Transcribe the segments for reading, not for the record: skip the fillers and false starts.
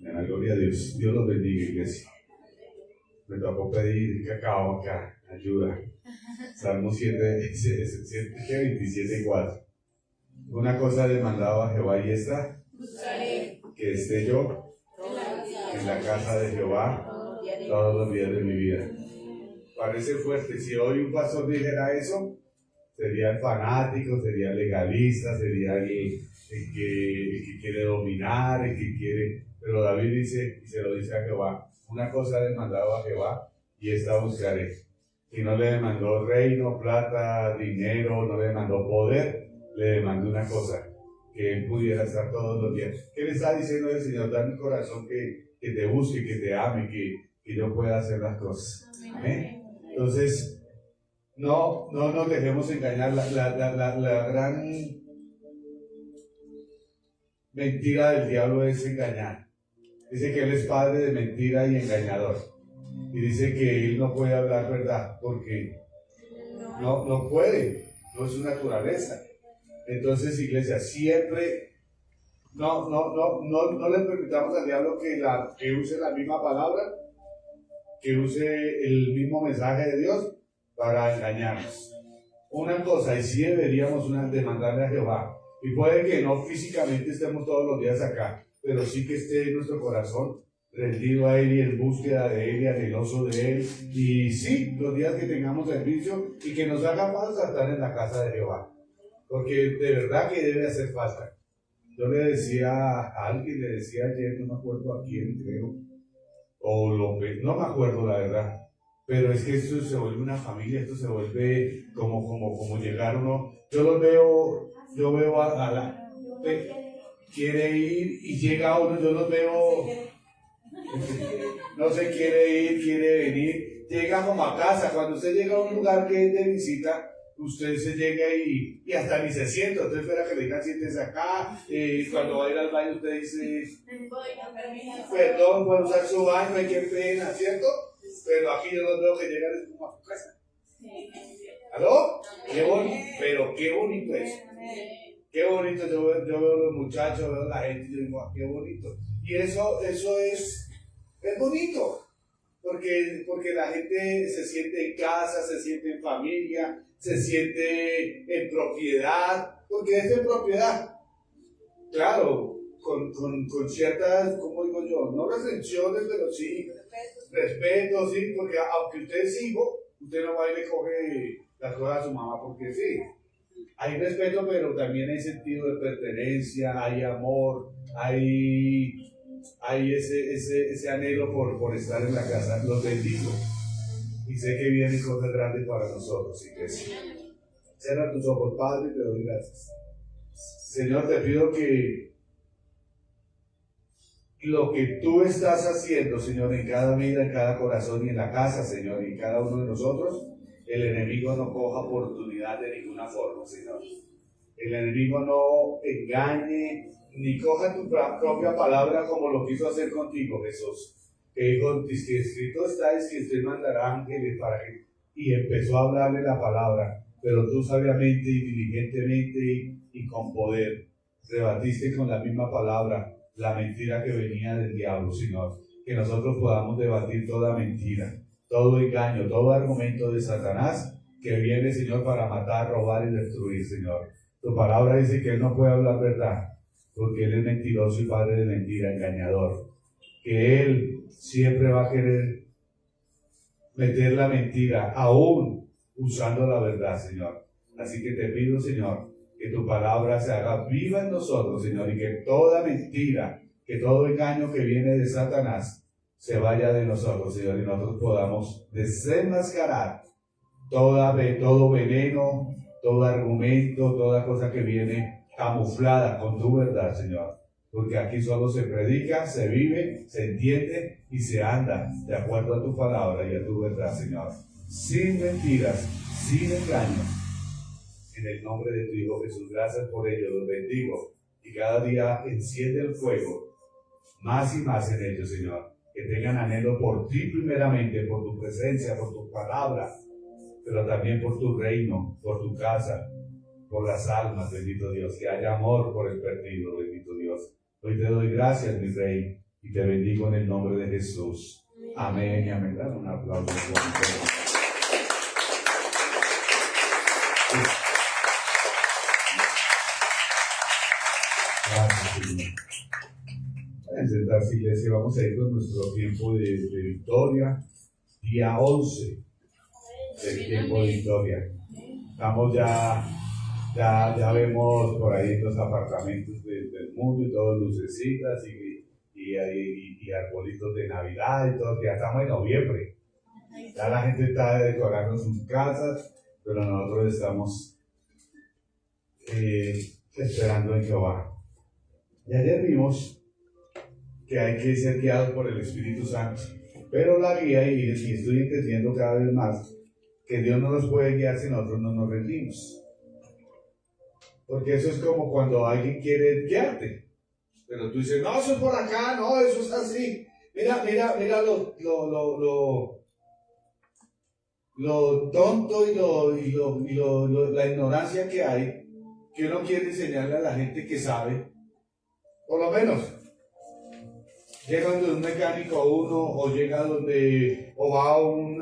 En la gloria a Dios. Dios los bendiga, iglesia. Me tocó pedir cacao acá, ayuda. Salmo 27:4. Una cosa he demandado a Jehová y esta, que esté yo en la casa de Jehová todos los días de mi vida. Parece fuerte. Si hoy un pastor dijera eso, sería el fanático, sería el legalista, sería el que quiere dominar, el que quiere. Pero David dice, y se lo dice a Jehová, una cosa he demandado a Jehová y esta buscaré. Y no le demandó reino, plata, dinero, no le demandó poder, le demandó una cosa, que él pudiera estar todos los días. ¿Qué le está diciendo el Señor? Dame un corazón que te busque, que te ame, que yo pueda hacer las cosas. Amén. Entonces, no nos dejemos engañar. La gran mentira del diablo es engañar. Dice que él es padre de mentira y engañador. Y dice que él no puede hablar verdad porque no puede, no es su naturaleza. Entonces, iglesia, siempre no le permitamos al diablo que use la misma palabra, que use el mismo mensaje de Dios para engañarnos. Una cosa, y sí deberíamos demandarle a Jehová, y puede que no físicamente estemos todos los días acá, pero sí que esté en nuestro corazón rendido a Él y en búsqueda de Él y anheloso de Él, y sí, los días que tengamos servicio y que nos haga falta estar en la casa de Jehová, porque de verdad que debe hacer falta. Yo le decía a alguien, le decía ayer, no me acuerdo a quién creo, no me acuerdo la verdad, pero es que esto se vuelve una familia, esto se vuelve como llegar uno. Yo veo a la quiere ir y llega uno, yo los veo, no se quiere ir, quiere venir, llega como a casa. Cuando usted llega a un lugar que es de visita, usted se llega y hasta ni se sienta, usted espera que le digan siéntese acá, cuando va a ir al baño usted dice, perdón, puede usar su baño, qué pena, ¿cierto? Pero aquí yo los veo que llegan como a su casa. ¿Aló? Pero qué bonito es. Qué bonito, yo veo los muchachos, veo la gente, yo digo, qué bonito. Y eso es bonito, porque la gente se siente en casa, se siente en familia, se siente en propiedad, porque es de propiedad. Claro, con ciertas, ¿cómo digo yo? No restricciones, pero sí respeto, sí, porque aunque usted es hijo, usted no va y le coge las cosas a su mamá porque sí. Hay respeto, pero también hay sentido de pertenencia, hay amor, hay ese anhelo por estar en la casa. Los bendigo y sé que vienen cosas grandes para nosotros, iglesia. Cierra tus ojos, Padre, y te doy gracias. Señor, te pido que lo que tú estás haciendo, Señor, en cada vida, en cada corazón y en la casa, Señor, y en cada uno de nosotros, el enemigo no coja oportunidad de ninguna forma, Señor. El enemigo no engañe, ni coja tu propia palabra como lo quiso hacer contigo, Jesús. Que dijo, que escrito está, es que usted mandará ángeles para que... Y empezó a hablarle la palabra, pero tú sabiamente y diligentemente y con poder rebatiste con la misma palabra la mentira que venía del diablo, Señor. Que nosotros podamos debatir toda mentira, todo engaño, todo argumento de Satanás que viene, Señor, para matar, robar y destruir, Señor. Tu palabra dice que Él no puede hablar verdad, porque Él es mentiroso y padre de mentira, engañador. Que Él siempre va a querer meter la mentira, aún usando la verdad, Señor. Así que te pido, Señor, que tu palabra se haga viva en nosotros, Señor, y que toda mentira, que todo engaño que viene de Satanás se vaya de nosotros, Señor, y nosotros podamos desenmascarar todo veneno, todo argumento, toda cosa que viene camuflada con tu verdad, Señor. Porque aquí solo se predica, se vive, se entiende y se anda de acuerdo a tu palabra y a tu verdad, Señor. Sin mentiras, sin engaños. En el nombre de tu Hijo Jesús, gracias por ello, los bendigo. Y cada día enciende el fuego más y más en ellos, Señor. Que tengan anhelo por ti primeramente, por tu presencia, por tu palabra, pero también por tu reino, por tu casa, por las almas, bendito Dios. Que haya amor por el perdido, bendito Dios. Hoy te doy gracias, mi Rey, y te bendigo en el nombre de Jesús. Amén y amén. Dale un aplauso. Gracias, Señor. Pueden sentarse, iglesia. Vamos a ir con nuestro tiempo de victoria. Día 11 del tiempo de victoria. Estamos ya vemos por ahí los apartamentos del mundo y todas lucecitas y arbolitos de Navidad y todo. Ya estamos en noviembre. Ya la gente está decorando sus casas, pero nosotros estamos esperando en Jehová. Y ayer vimos que hay que ser guiados por el Espíritu Santo, pero la guía, y estoy entendiendo cada vez más, que Dios no nos puede guiar si nosotros no nos rendimos. Porque eso es como cuando alguien quiere guiarte, pero tú dices, no, eso es por acá, no, eso es así. Mira lo tonto y la ignorancia que hay, que uno quiere enseñarle a la gente que sabe. Por lo menos, llega donde un mecánico uno, o llega o va a un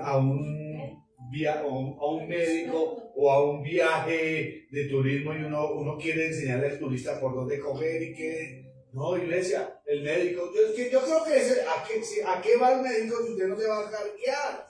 médico, o a un viaje de turismo, y uno quiere enseñarle al turista por dónde coger y qué. No, iglesia, el médico, yo creo que ¿a qué va el médico si usted no se va a dejar guiar?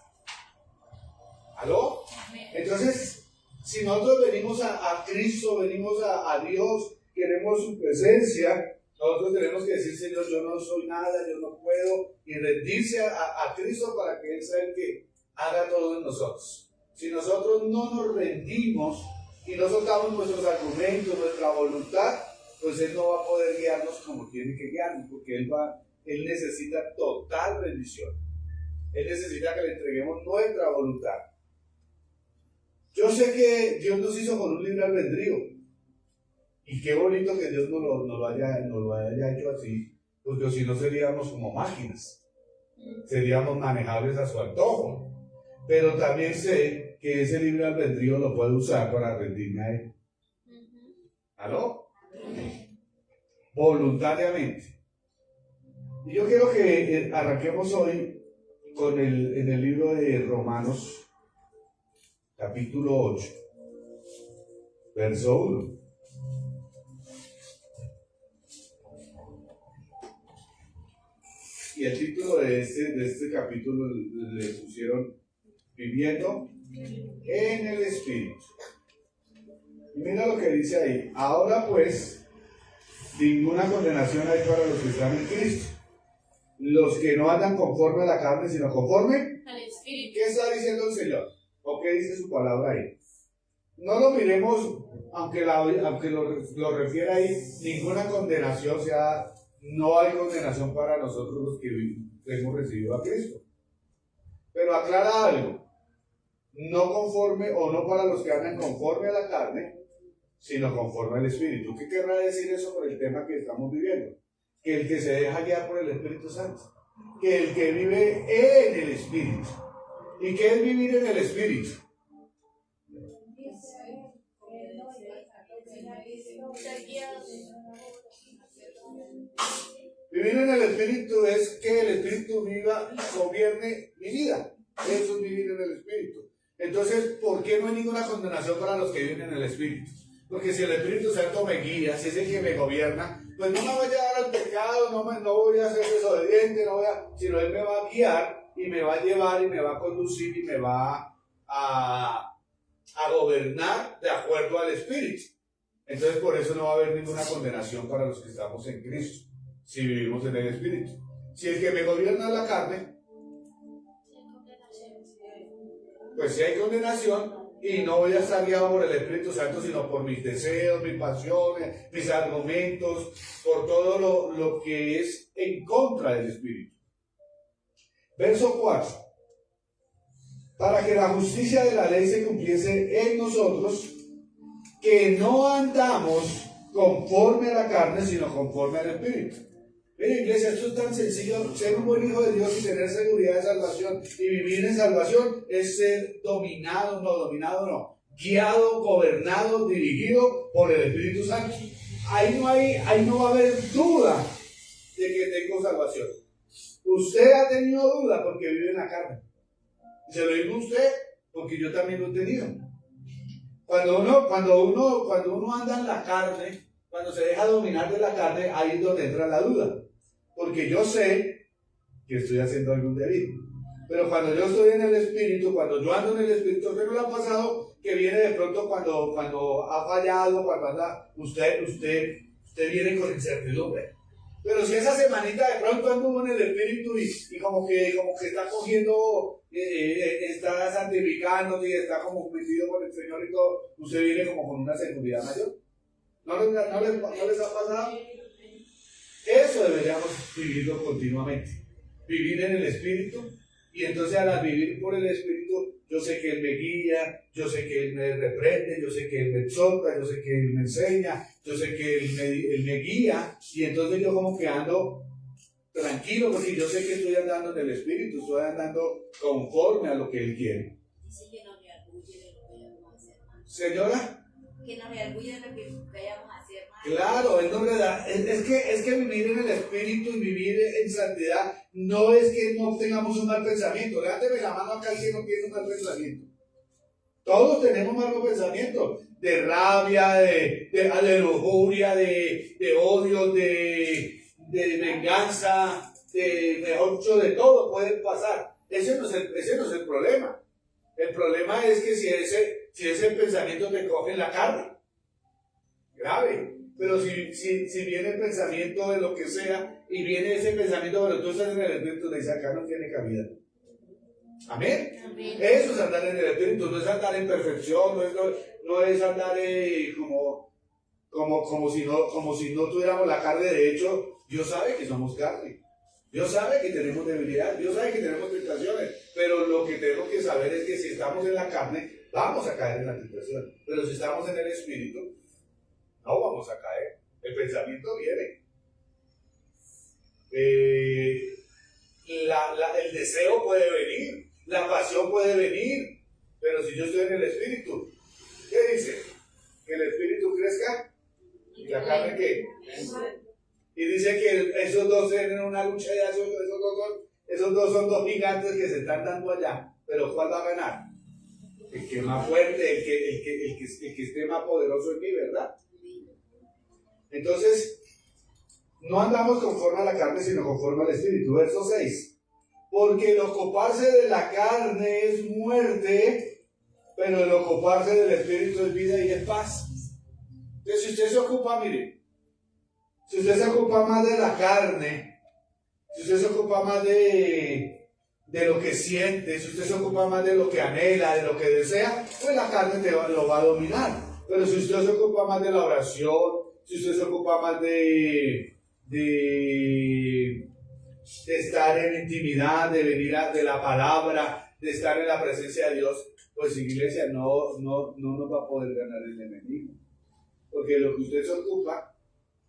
¿Aló? Entonces, si nosotros venimos a Cristo, venimos a Dios, queremos su presencia, nosotros tenemos que decir, Señor, yo no soy nada, yo no puedo, y rendirse a Cristo para que Él sea el que haga todo en nosotros. Si nosotros no nos rendimos y no soltamos nuestros argumentos, nuestra voluntad, pues Él no va a poder guiarnos como tiene que guiarnos, porque Él necesita total rendición. Él necesita que le entreguemos nuestra voluntad. Yo sé que Dios nos hizo con un libre albedrío, y qué bonito que Dios nos lo haya hecho así, porque si no seríamos como máquinas, seríamos manejables a su antojo. Pero también sé que ese libre albedrío lo puedo usar para rendirme a Él. ¿Aló? Voluntariamente. Y yo quiero que arranquemos hoy en el libro de Romanos, capítulo 8, verso 1. Y el título de este capítulo le pusieron Viviendo en el Espíritu. Y mira lo que dice ahí. Ahora pues, ninguna condenación hay para los que están en Cristo. Los que no andan conforme a la carne, sino conforme al Espíritu. ¿Qué está diciendo el Señor? ¿O qué dice su palabra ahí? No lo miremos, aunque lo refiere ahí, ninguna condenación, o sea, no hay condenación para nosotros los que hemos recibido a Cristo. Pero aclara algo. No conforme, o no para los que andan conforme a la carne, sino conforme al Espíritu. ¿Qué querrá decir eso por el tema que estamos viviendo? Que el que se deja guiar por el Espíritu Santo, que el que vive en el Espíritu. ¿Y qué es vivir en el Espíritu? Vivir en el Espíritu es que el Espíritu gobierne mi vida. Eso es vivir en el Espíritu. Entonces, ¿por qué no hay ninguna condenación para los que viven en el Espíritu? Porque si el Espíritu Santo me guía, si es el que me gobierna, pues no me voy a llevar al pecado, no voy a ser desobediente, sino Él me va a guiar y me va a llevar y me va a conducir y me va a gobernar de acuerdo al Espíritu. Entonces, por eso no va a haber ninguna condenación para los que estamos en Cristo, si vivimos en el Espíritu. Si el que me gobierna es la carne, pues si hay condenación, y no voy a estar guiado por el Espíritu Santo, sino por mis deseos, mis pasiones, mis argumentos, por todo lo que es en contra del Espíritu. Verso 4. Para que la justicia de la ley se cumpliese en nosotros, que no andamos conforme a la carne, sino conforme al Espíritu. Mira, iglesia, esto es tan sencillo. Ser un buen hijo de Dios y tener seguridad de salvación y vivir en salvación es ser guiado, gobernado, dirigido por el Espíritu Santo. Ahí no va a haber duda de que tengo salvación. Usted ha tenido duda porque vive en la carne. Y se lo digo a usted porque yo también lo he tenido. Cuando uno anda en la carne, cuando se deja dominar de la carne, ahí es donde entra la duda. Porque yo sé que estoy haciendo algo indebido. Pero cuando yo estoy en el Espíritu, cuando yo ando en el Espíritu, ¿qué no le ha pasado? Que viene de pronto cuando ha fallado, cuando anda, usted viene con incertidumbre. Pero si esa semanita de pronto anduvo en el Espíritu y como que está cogiendo, está santificando y está como metido con el Señor y todo, usted viene como con una seguridad mayor. ¿No les ha pasado? Eso deberíamos vivirlo continuamente. Vivir en el Espíritu. Y entonces al vivir por el Espíritu, yo sé que Él me guía, yo sé que Él me reprende, yo sé que Él me exhorta, yo sé que Él me enseña, yo sé que Él me guía. Y entonces yo como que ando tranquilo porque yo sé que estoy andando en el Espíritu, estoy andando conforme a lo que Él quiere. Dice que nos reargulle de lo que vayamos a hacer mal. Señora. Que nos reargulle de lo que vayamos a hacer mal. Claro, Él nos le da. Es que vivir en el Espíritu y vivir en santidad no es que no tengamos un mal pensamiento. Levánteme la mano acá el que no tiene un mal pensamiento. Todos tenemos malos pensamientos. De rabia, de lujuria, de odio, de venganza, mejor dicho, de todo puede pasar. Ese no es el problema. El problema es que si ese pensamiento te coge en la carne, grave. Pero si viene el pensamiento de lo que sea y viene ese pensamiento, pero tú estás en el Espíritu, le dice acá no tiene cabida. Amén. Amén. Eso es andar en el Espíritu, no es andar en perfección, no es andar como si no tuviéramos la carne. De hecho, Dios sabe que somos carne. Dios sabe que tenemos debilidad, Dios sabe que tenemos tentaciones, pero lo que tenemos que saber es que si estamos en la carne, vamos a caer en la tentación. Pero si estamos en el Espíritu, no vamos a caer. El pensamiento viene. El deseo puede venir, la pasión puede venir, pero si yo estoy en el Espíritu, ¿qué dice? Que el Espíritu crezca y la carne ¿qué? Y dice que esos dos tienen una lucha ya, esos dos son dos gigantes que se están dando allá, pero ¿cuál va a ganar? El que es más fuerte, el que esté más poderoso en mí, ¿verdad? Entonces, no andamos conforme a la carne, sino conforme al Espíritu. Verso 6. Porque el ocuparse de la carne es muerte, pero el ocuparse del Espíritu es vida y es paz. Entonces, si usted se ocupa, mire, si usted se ocupa más de la carne, si usted se ocupa más de lo que siente, si usted se ocupa más de lo que anhela, de lo que desea, pues la carne lo va a dominar. Pero si usted se ocupa más de la oración, si usted se ocupa más de estar en intimidad, de venir de la palabra, de estar en la presencia de Dios, pues iglesia no nos va a poder ganar el enemigo. Porque de lo que usted se ocupa,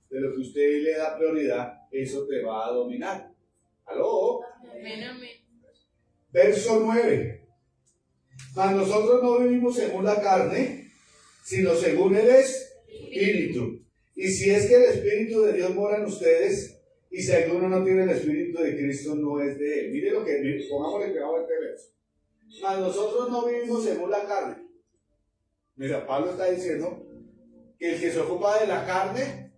de lo que usted le da prioridad, eso te va a dominar. ¿Aló? Amén, amén. Verso 9. Mas nosotros no vivimos según la carne, sino según el Espíritu. Y si es que el Espíritu de Dios mora en ustedes, y si alguno no tiene el Espíritu de Cristo, no es de él. Mire lo que pongámosle pegado a este verso. Mas nosotros no vivimos según la carne. Mira, Pablo está diciendo que el que se ocupa de la carne,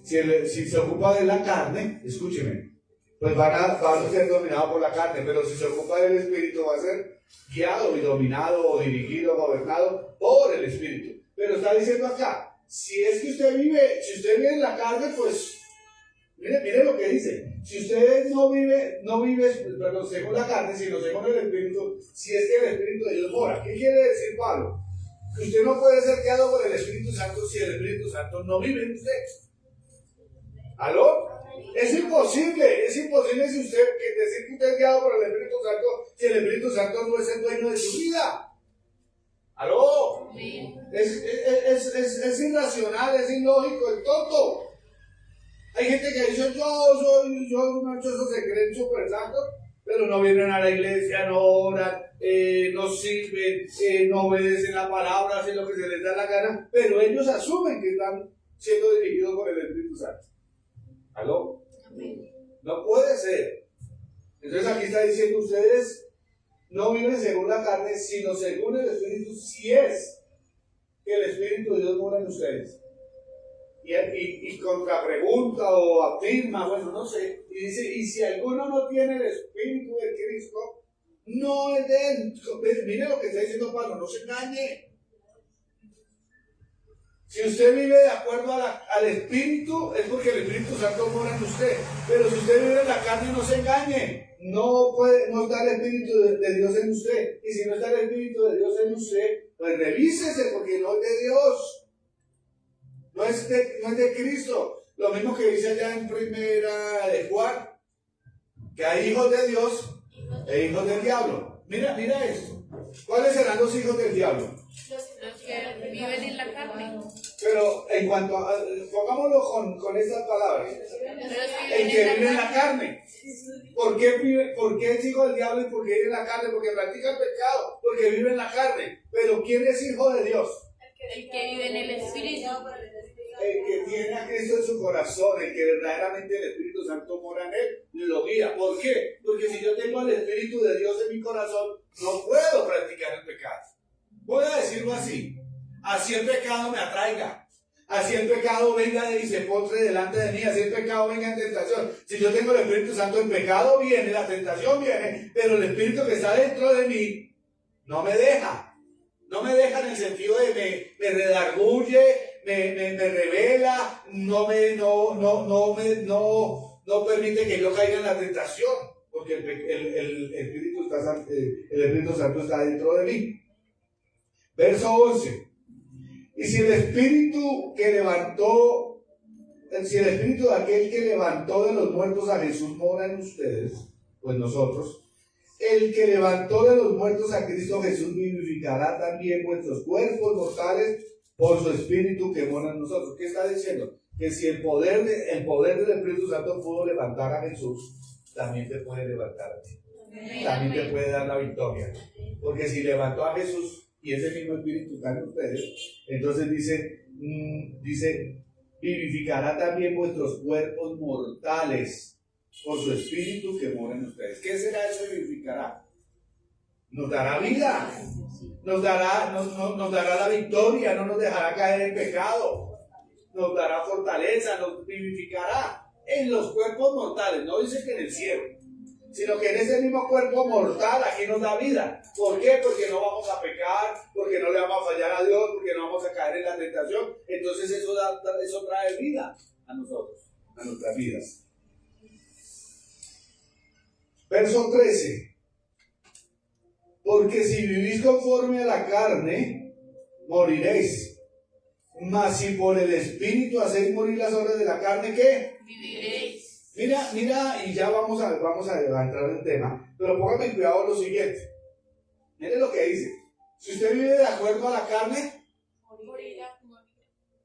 si se ocupa de la carne, escúcheme, pues van a ser dominados por la carne, pero si se ocupa del Espíritu va a ser guiado y dominado o dirigido, gobernado por el Espíritu. Pero está diciendo acá, si es que usted vive en la carne, pues mire lo que dice. Si usted no vive según la carne, sino según el Espíritu, si es que el Espíritu de Dios mora. ¿Qué quiere decir Pablo? Que usted no puede ser guiado por el Espíritu Santo si el Espíritu Santo no vive en usted. ¿Aló? Es imposible si usted decir que usted es guiado por el Espíritu Santo si el Espíritu Santo no es el dueño de su vida. ¿Aló? Sí. Es irracional, es ilógico, es tonto. Hay gente que dice, yo se creen súper santos, pero no vienen a la iglesia, no oran, no sirven, no obedecen la palabra, hacen lo que se les da la gana, pero ellos asumen que están siendo dirigidos por el Espíritu Santo. ¿Aló? No puede ser. Entonces aquí está diciendo, ustedes no viven según la carne, sino según el Espíritu, si es que el Espíritu de Dios mora en ustedes. Y contrapregunta o afirma, bueno, no sé, y dice, y si alguno no tiene el Espíritu de Cristo, no es de él. Mire lo que está diciendo Pablo, no se engañe. Si usted vive de acuerdo al Espíritu, es porque el Espíritu Santo mora en usted. Pero si usted vive en la carne, no se engañe. No está el Espíritu de Dios en usted. Y si no está el Espíritu de Dios en usted, pues revísese, porque no es de Dios. No es de Cristo. Lo mismo que dice allá en Primera de Juan, que hay hijos de Dios e hijos del diablo. Mira esto. ¿Cuáles serán los hijos del diablo? Los que viven en la carne. Pero en cuanto a, pongámoslo con estas palabras, el que vive en la carne. ¿Por qué es hijo del diablo y por qué vive en la carne? Porque practica el pecado, porque vive en la carne. Pero ¿quién es hijo de Dios? El que vive en el Espíritu. El que tiene a Cristo en su corazón, el que verdaderamente el Espíritu Santo mora en él, lo guía. ¿Por qué? Porque si yo tengo el Espíritu de Dios en mi corazón, no puedo practicar el pecado. Voy a decirlo así. Así el pecado me atraiga. Así el pecado venga y se postre delante de mí. Así el pecado venga en tentación. Si yo tengo el Espíritu Santo, el pecado viene, la tentación viene, pero el Espíritu que está dentro de mí no me deja. No me deja en el sentido de me redarguye, me revela, no permite que yo caiga en la tentación, porque el Espíritu Santo está dentro de mí. Verso 11. Y si el Espíritu de aquel que levantó de los muertos a Jesús mora en ustedes, pues nosotros, el que levantó de los muertos a Cristo Jesús vivificará también vuestros cuerpos mortales por su Espíritu que mora en nosotros. ¿Qué está diciendo? Que si el poder del Espíritu Santo pudo levantar a Jesús, también te puede levantar a ti. También te puede dar la victoria. Porque si levantó a Jesús y ese mismo Espíritu está en ustedes, entonces dice, vivificará también vuestros cuerpos mortales por su Espíritu que mora en ustedes. ¿Qué será eso de vivificará? Nos dará vida, nos dará la victoria, no nos dejará caer en pecado, nos dará fortaleza, nos vivificará en los cuerpos mortales. No dice que en el cielo, sino que en ese mismo cuerpo mortal aquí nos da vida. ¿Por qué? Porque no vamos a pecar, porque no le vamos a fallar a Dios, porque no vamos a caer en la tentación. Entonces eso trae vida a nosotros, a nuestras vidas. Verso 13. Porque si vivís conforme a la carne, moriréis. Mas si por el Espíritu hacéis morir las obras de la carne, ¿qué? Viviréis. Mira, y ya vamos a entrar en el tema, pero póngame cuidado en lo siguiente. Mire lo que dice. Si usted vive de acuerdo a la carne, Morirá.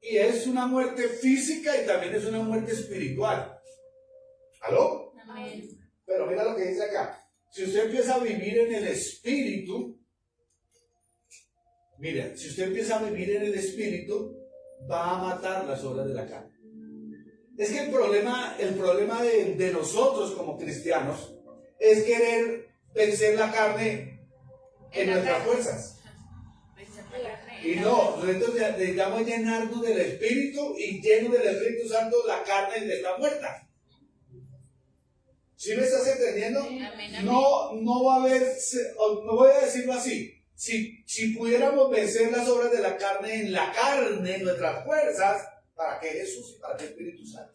y es una muerte física y también es una muerte espiritual. ¿Aló? Amén. Pero mira lo que dice acá. Si usted empieza a vivir en el Espíritu, mira, si usted empieza a vivir en el Espíritu, va a matar las obras de la carne. Es que el problema de nosotros como cristianos es querer vencer la carne en nuestras fuerzas. Y no, nosotros necesitamos llenarnos del Espíritu, y lleno del Espíritu Santo la carne está muerta. ¿Sí me estás entendiendo? No va a haber, no voy a decirlo así. Si pudiéramos vencer las obras de la carne en nuestras fuerzas, ¿para qué Jesús y para qué Espíritu Santo?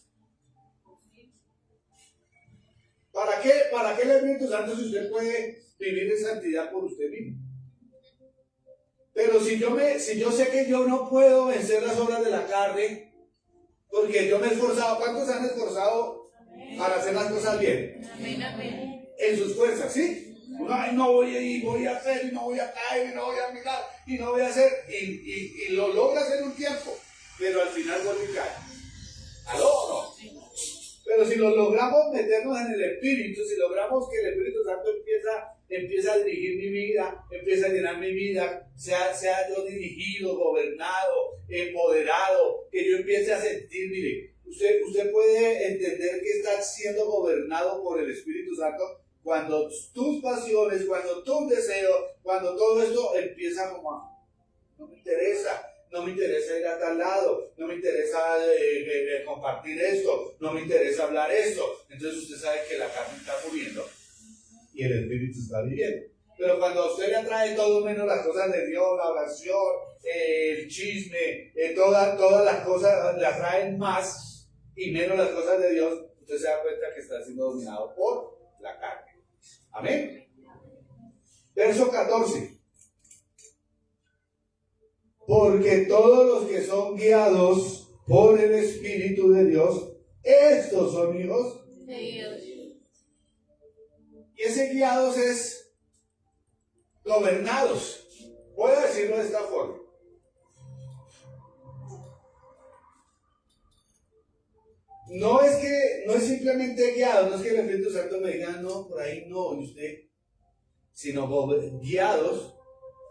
¿Para qué el Espíritu Santo si usted puede vivir en santidad por usted mismo? Pero si yo sé que yo no puedo vencer las obras de la carne, porque yo me he esforzado, ¿cuántos se han esforzado para hacer las cosas bien? Amén, amén. En sus fuerzas, ¿sí? Ay, no voy a hacer, y no voy a caer, y no voy a mirar, y no voy a hacer, y lo logras en un tiempo, pero al final vuelve y cae. ¿Aló o no? Pero si lo logramos meternos en el Espíritu, si logramos que el Espíritu Santo empieza a dirigir mi vida, empieza a llenar mi vida, sea yo dirigido, gobernado, empoderado, que yo empiece a sentir, mire, usted puede entender que está siendo gobernado por el Espíritu Santo cuando tus pasiones, cuando tus deseos, cuando todo esto empieza como a, no me interesa ir a tal lado, no me interesa compartir esto, no me interesa hablar esto. Entonces usted sabe que la carne está muriendo y el espíritu está viviendo. Pero cuando a usted le atrae todo menos las cosas de Dios, la oración, el chisme, todas las cosas le atraen más y menos las cosas de Dios, usted se da cuenta que está siendo dominado por la carne. Amén. Verso 14. Porque todos los que son guiados por el Espíritu de Dios, estos son hijos de Dios. Y ese guiados es gobernados. Voy a decirlo de esta forma. No es simplemente guiados, no es que el Espíritu Santo me diga, no, por ahí no, y usted, sino guiados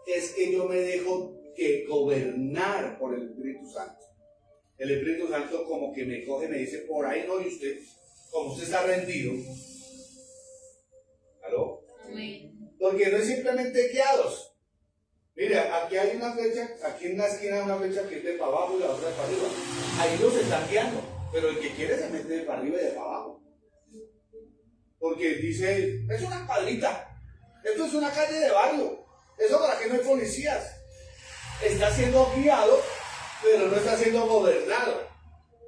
es que yo me dejo que gobernar por el Espíritu Santo. El Espíritu Santo como que me coge, me dice, por ahí no, y usted, como usted está rendido. ¿Aló? Amén. Porque no es simplemente guiados. Mira, aquí hay una flecha, aquí en la esquina hay una flecha que es de para abajo y la otra de para arriba. Ahí los están guiando, pero el que quiere se mete de para arriba y de para abajo. Porque dice, es una cuadrita, esto es una calle de barrio, eso para que no hay policías. Está siendo guiado, pero no está siendo gobernado.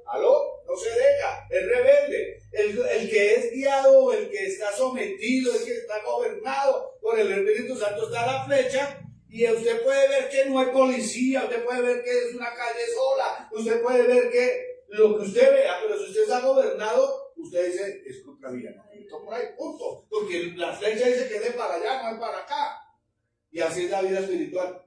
¿Aló? No se deja, es rebelde. El que es guiado, el que está sometido, el que está gobernado por el Espíritu Santo está a la flecha y usted puede ver que no hay policía, usted puede ver que es una calle sola, usted puede ver que lo que usted vea, pero si usted está gobernado, usted dice, es contravía, no, por ahí, punto. Porque la flecha dice que es de para allá, no es para acá. Y así es la vida espiritual.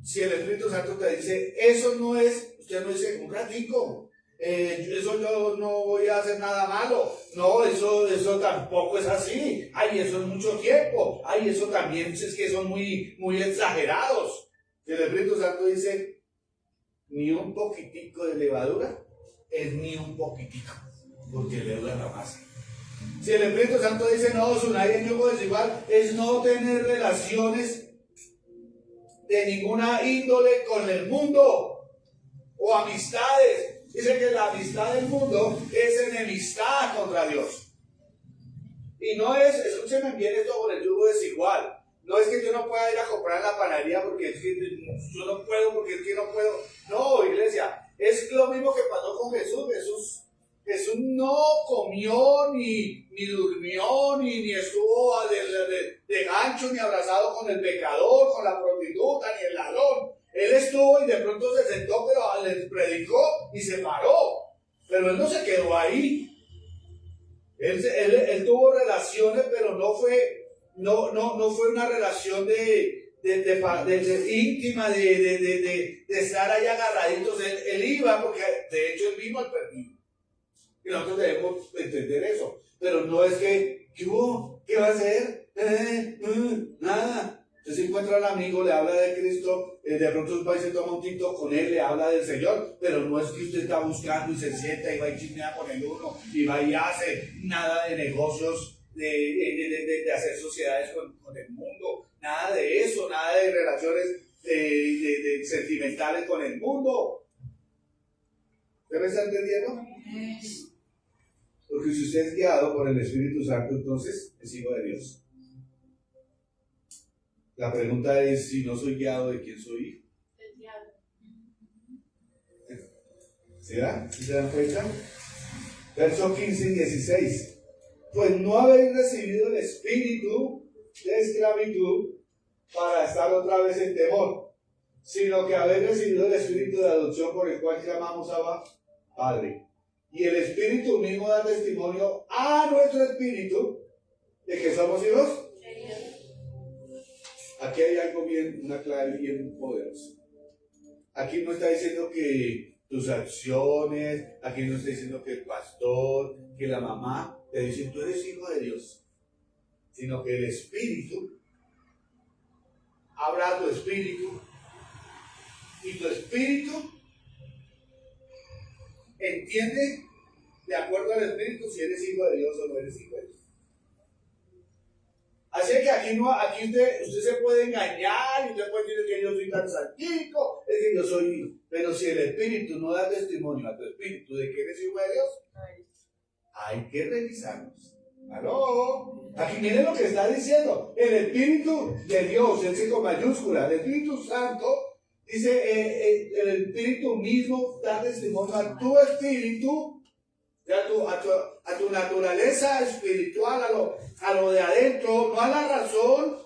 Si el Espíritu Santo te dice, eso no es, usted no dice, un ratico, eso yo no voy a hacer nada malo, no, eso tampoco es así, ay, eso es mucho tiempo, ay, eso también es que son muy exagerados. Si el Espíritu Santo dice, ni un poquitico de levadura, es ni un poquitico, porque leuda la masa. Si el Espíritu Santo dice, no, Sunay en yugo desigual, es no tener relaciones de ninguna índole con el mundo o amistades. Dice que la amistad del mundo es enemistad contra Dios. Y no es, escúcheme bien esto con el yugo desigual. No es que yo no pueda ir a comprar en la panadería porque es que yo no puedo, porque es que no puedo. No, iglesia, es lo mismo que pasó con Jesús. Jesús no comió, ni durmió, ni estuvo de gancho, ni abrazado con el pecador, con la prostituta, ni el ladrón. Él estuvo y de pronto se sentó, pero les predicó y se paró. Pero él no se quedó ahí. Él tuvo relaciones, pero no fue una relación íntima, de estar ahí agarraditos. Él iba, porque de hecho él vino al perdido. Y nosotros debemos entender eso. Pero no es que, ¿qué hubo? ¿Qué va a hacer? Nada. Usted se encuentra al amigo, le habla de Cristo, de pronto va y se toma un tinto con él, le habla del Señor, pero no es que usted está buscando y se sienta y va y chismea con el uno, y va y hace nada de negocios, de hacer sociedades con el mundo, nada de eso, nada de relaciones sentimentales con el mundo. ¿Usted me está entendiendo? Porque si usted es guiado por el Espíritu Santo, entonces es hijo de Dios. La pregunta es, si no soy guiado, ¿de quién soy hijo? Del diablo. ¿Será? ¿Sí se dan cuenta? Versos 15 y 16. Pues no habéis recibido el espíritu de esclavitud para estar otra vez en temor, sino que habéis recibido el espíritu de adopción por el cual llamamos a Padre. Y el Espíritu mismo da testimonio a nuestro espíritu de que somos hijos. Aquí hay algo bien, una clave bien poderosa. Aquí no está diciendo que tus acciones, aquí no está diciendo que el pastor, que la mamá te dicen tú eres hijo de Dios, sino que el Espíritu habla a tu espíritu y tu espíritu entiende de acuerdo al Espíritu si eres hijo de Dios o no eres hijo de Dios. Así que aquí usted se puede engañar y usted puede decir que yo soy tan santico, es que yo soy, pero si el Espíritu no da testimonio a tu espíritu de que eres hijo de Dios, hay que revisarnos. ¿Aló? Aquí miren lo que está diciendo. El Espíritu de Dios, el con mayúscula, el Espíritu Santo, dice, el Espíritu mismo da testimonio a tu espíritu, a tu naturaleza espiritual, a lo de adentro, no a la razón,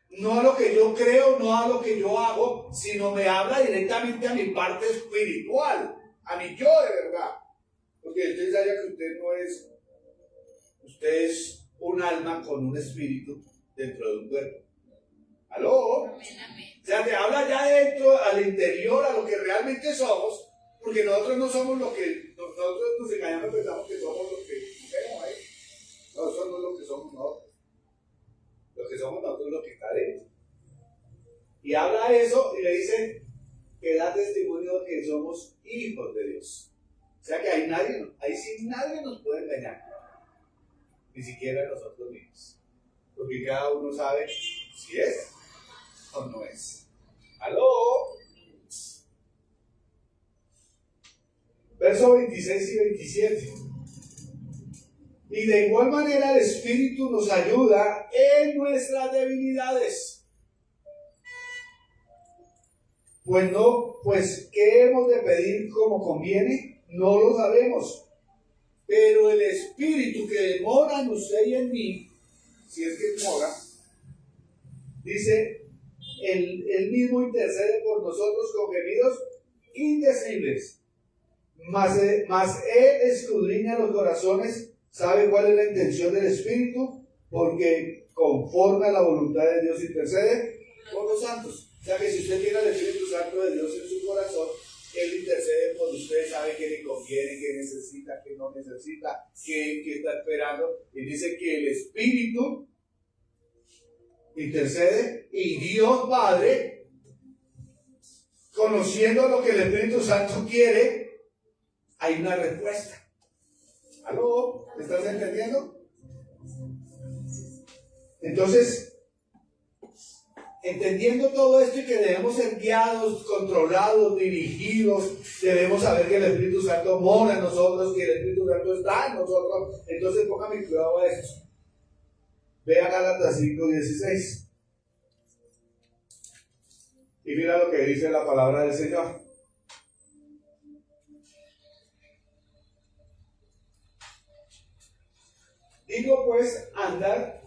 no a lo que yo creo, no a lo que yo hago, sino me habla directamente a mi parte espiritual, a mi yo de verdad. Porque usted sabe que usted es un alma con un espíritu dentro de un cuerpo. ¿Aló? Amén, amén. O sea, te habla ya adentro, al interior, a lo que realmente somos, porque nosotros no somos lo que, nosotros nos engañamos, pensamos que somos lo que vemos ahí. No, eso no es lo que somos nosotros. Lo que somos nosotros es lo que está dentro. Y habla eso y le dice que da testimonio de que somos hijos de Dios. O sea que ahí sí nadie nos puede engañar. Ni siquiera nosotros mismos. Porque cada uno sabe si es o no es. ¿Aló? Versos 26 y 27. Y de igual manera el Espíritu nos ayuda en nuestras debilidades. Pues ¿qué hemos de pedir como conviene? No lo sabemos. Pero el Espíritu que mora en usted y en mí, si es que mora, dice, él mismo intercede por nosotros con gemidos indecibles. Mas Él escudriña los corazones, sabe cuál es la intención del Espíritu, porque conforme a la voluntad de Dios intercede por los santos. O sea que si usted tiene el Espíritu Santo de Dios en su corazón, Él intercede por usted, sabe qué le conviene, qué necesita, qué no necesita, qué está esperando. Y dice que el Espíritu intercede y Dios Padre, conociendo lo que el Espíritu Santo quiere, hay una respuesta. ¿Aló? ¿Me estás entendiendo? Entonces, entendiendo todo esto y que debemos ser guiados, controlados, dirigidos, debemos saber que el Espíritu Santo mora en nosotros, que el Espíritu Santo está en nosotros. Entonces, póngame cuidado a esto. Vea Gálatas 5:16. Y mira lo que dice la palabra del Señor. Digo pues, anda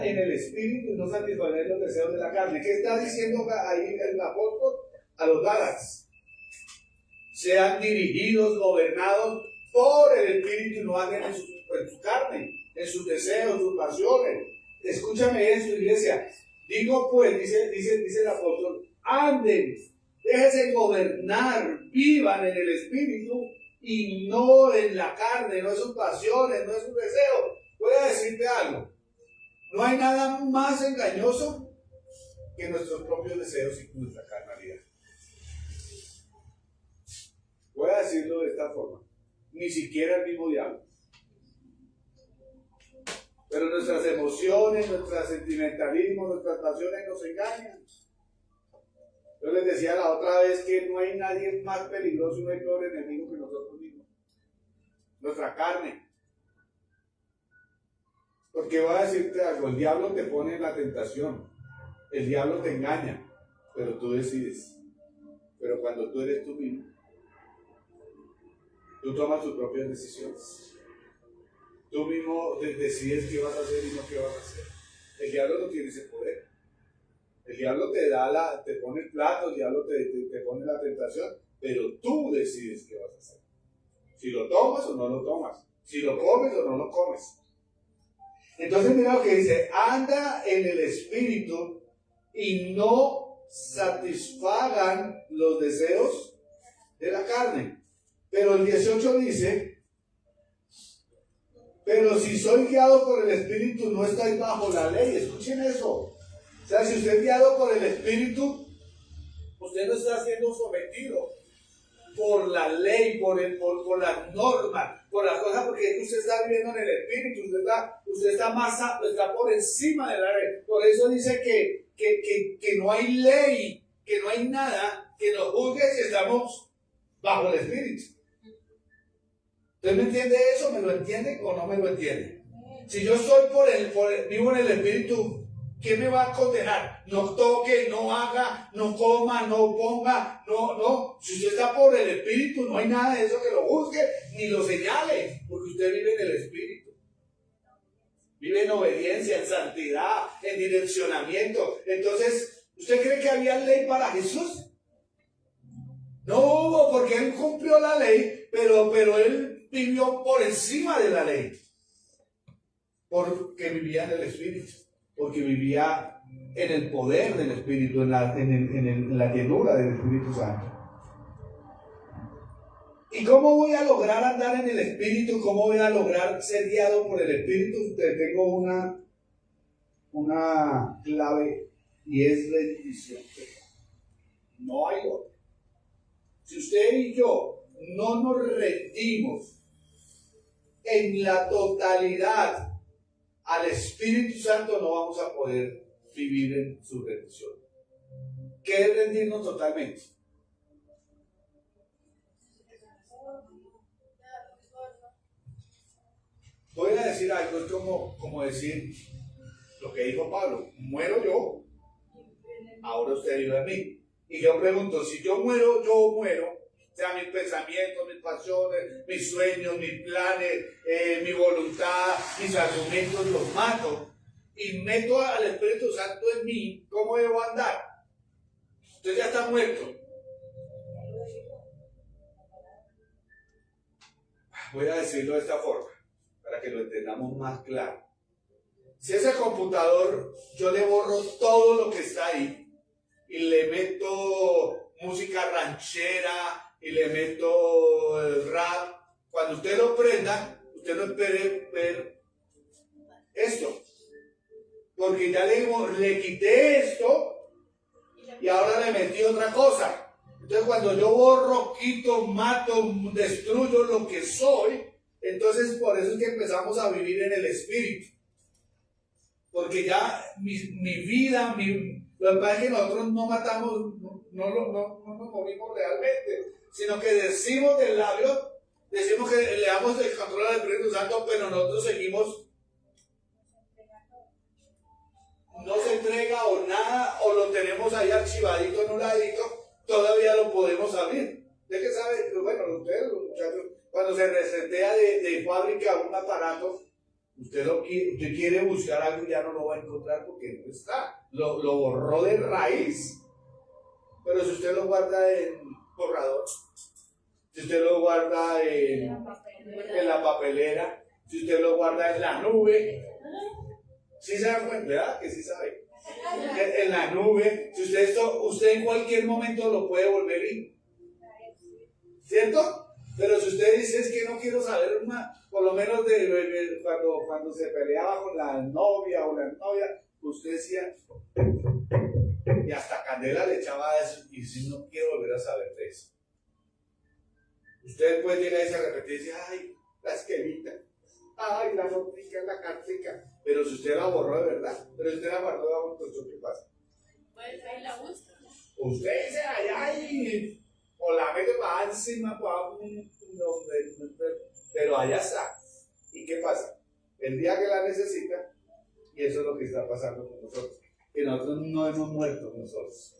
en el Espíritu y no satisfacer los deseos de la carne. ¿Qué está diciendo ahí el apóstol a los Gálatas? Sean dirigidos, gobernados por el Espíritu y no anden en su carne, en sus deseos, sus pasiones. Escúchame esto, iglesia. Digo pues, dice el apóstol, anden, déjense gobernar, vivan en el Espíritu y no en la carne, no en sus pasiones, no en sus deseos. Voy a decirte algo. No hay nada más engañoso que nuestros propios deseos y nuestra carnalidad. Voy a decirlo de esta forma. Ni siquiera el mismo diablo. Pero nuestras emociones, nuestro sentimentalismo, nuestras pasiones nos engañan. Yo les decía la otra vez que no hay nadie más peligroso y no hay peor enemigo que nosotros mismos. Nuestra carne. Porque voy a decirte algo, el diablo te pone en la tentación, el diablo te engaña, pero tú decides. Pero cuando tú eres tú mismo, tú tomas tus propias decisiones. Tú mismo decides qué vas a hacer y no qué vas a hacer. El diablo no tiene ese poder. El diablo te pone el plato, el diablo te pone la tentación, pero tú decides qué vas a hacer. Si lo tomas o no lo tomas, si lo comes o no lo comes. Entonces mira lo que dice, anda en el Espíritu y no satisfagan los deseos de la carne. Pero el 18 dice, pero si soy guiado por el Espíritu no estáis bajo la ley. Escuchen eso. O sea, si usted es guiado por el Espíritu, usted no está siendo sometido. por la ley, por las normas, por las cosas, porque usted está viviendo en el Espíritu, usted está por encima de la ley. Por eso dice que no hay ley, que no hay nada que nos juzgue si estamos bajo el Espíritu. ¿Usted me entiende eso? ¿Me lo entiende o no me lo entiende? Si yo estoy vivo en el Espíritu, ¿quién me va a condenar? No toque, no haga, no coma, no ponga, no. Si usted está por el Espíritu, no hay nada de eso que lo juzgue ni lo señale, porque usted vive en el Espíritu. Vive en obediencia, en santidad, en direccionamiento. Entonces, ¿usted cree que había ley para Jesús? No hubo, porque él cumplió la ley, pero él vivió por encima de la ley. Porque vivía en el Espíritu, porque vivía en el poder del Espíritu, en la llenura del Espíritu Santo. ¿Y cómo voy a lograr andar en el Espíritu? ¿Cómo voy a lograr ser guiado por el Espíritu? Tengo una clave y es rendición. No hay otra. Si usted y yo no nos rendimos en la totalidad al Espíritu Santo, no vamos a poder vivir en su rendición. ¿Qué es rendirnos totalmente? Voy a decir algo, es como decir lo que dijo Pablo: muero yo, ahora usted vive en mí. Y yo pregunto, si yo muero, o sea, mis pensamientos, mis pasiones, mis sueños, mis planes, mi voluntad, mis argumentos, los mato y meto al Espíritu Santo en mí, ¿cómo debo andar? Usted ya está muerto. Voy a decirlo de esta forma, para que lo entendamos más claro. Si ese computador, yo le borro todo lo que está ahí, y le meto música ranchera, y le meto el rap, cuando usted lo prenda, usted no espere ver esto, porque ya le quité esto y ahora le metí otra cosa. Entonces cuando yo borro, quito, mato, destruyo lo que soy, entonces por eso es que empezamos a vivir en el Espíritu, porque ya mi vida, lo que pasa es que nosotros no matamos, no nos morimos realmente, sino que decimos del labio, decimos que le damos el control al Espíritu Santo, pero nosotros seguimos, no se entrega o nada, o lo tenemos ahí archivadito en un ladito, todavía lo podemos abrir. ¿De qué sabe? Bueno, ustedes, los muchachos, cuando se resetea de fábrica un aparato, usted quiere buscar algo y ya no lo va a encontrar porque no está. Lo borró de raíz. Pero si usted lo guarda en borrador, si usted lo guarda en la papelera, si usted lo guarda en la nube, ¿sí se da cuenta? ¿Verdad? Que sí sabe. En la nube, si usted en cualquier momento lo puede volver in. ¿Cierto? Pero si usted dice es que no quiero saber más, por lo menos de cuando se peleaba con la novia o la novia, usted decía, y hasta candela le echaba eso, y si no quiero volver a saber de eso. Usted después llega y se repite y dice, ay, la esquelita, ay, la notica, la cartica. Pero si usted la borró de verdad, pero si usted la guardó, pues ¿qué pasa? Pues ahí la busca. Usted dice allá y o la mete para encima, pero allá está. ¿Y qué pasa? El día que la necesita, y eso es lo que está pasando con nosotros, que nosotros no hemos muerto nosotros,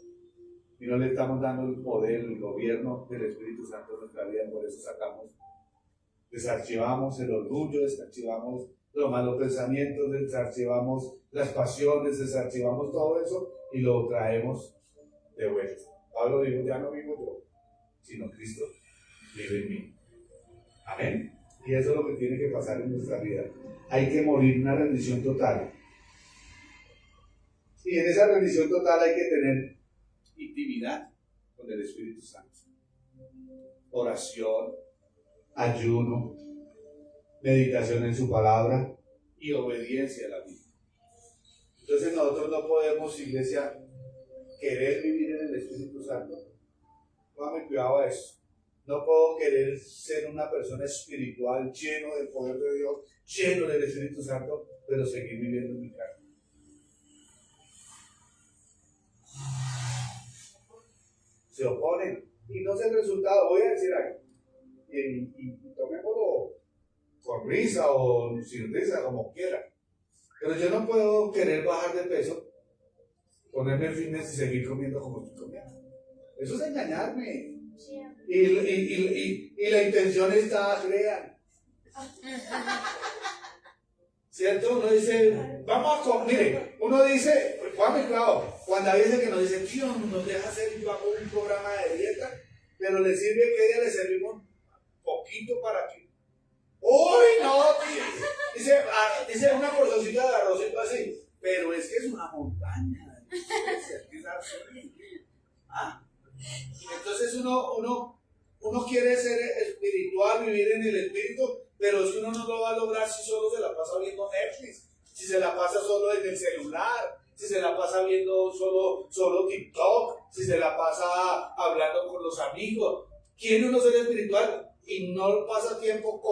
y no le estamos dando el poder, el gobierno del Espíritu Santo en nuestra vida. Por eso desarchivamos el orgullo, desarchivamos los malos pensamientos, desarchivamos las pasiones, desarchivamos todo eso y lo traemos de vuelta. Pablo dijo, ya no vivo yo, sino Cristo vive en mí. Amén. Y eso es lo que tiene que pasar en nuestra vida. Hay que morir, una rendición total. Y en esa rendición total hay que tener intimidad con el Espíritu Santo. Oración, ayuno, meditación en su palabra y obediencia a la vida. Entonces nosotros no podemos, iglesia, querer vivir en el Espíritu Santo. Póngame cuidado a eso. No puedo querer ser una persona espiritual, lleno del poder de Dios, lleno del Espíritu Santo, pero seguir viviendo en mi carne. Se oponen y no sé el resultado. Voy a decir algo y tomémoslo con risa o sin risa, como quiera. Pero yo no puedo querer bajar de peso, ponerme fitness y seguir comiendo como estoy comiendo. Eso es engañarme. Y la intención está, crean. ¿Cierto? Uno dice, vamos a comer. Mire, uno dice, Juan claro, cuando hay veces que nos dice, tío, nos deja hacer un programa de dieta, pero le sirve que ella le servimos poquito para que. ¡Uy, no, tío! Dice una porcioncita de arrocito así, pero es que es una montaña. ¿Ah? Entonces uno quiere ser espiritual, vivir en el espíritu, pero si uno no lo va a lograr si solo se la pasa viendo Netflix, si se la pasa solo en el celular, si se la pasa viendo solo TikTok, si se la pasa hablando con los amigos. Quiere uno ser espiritual y no pasa tiempo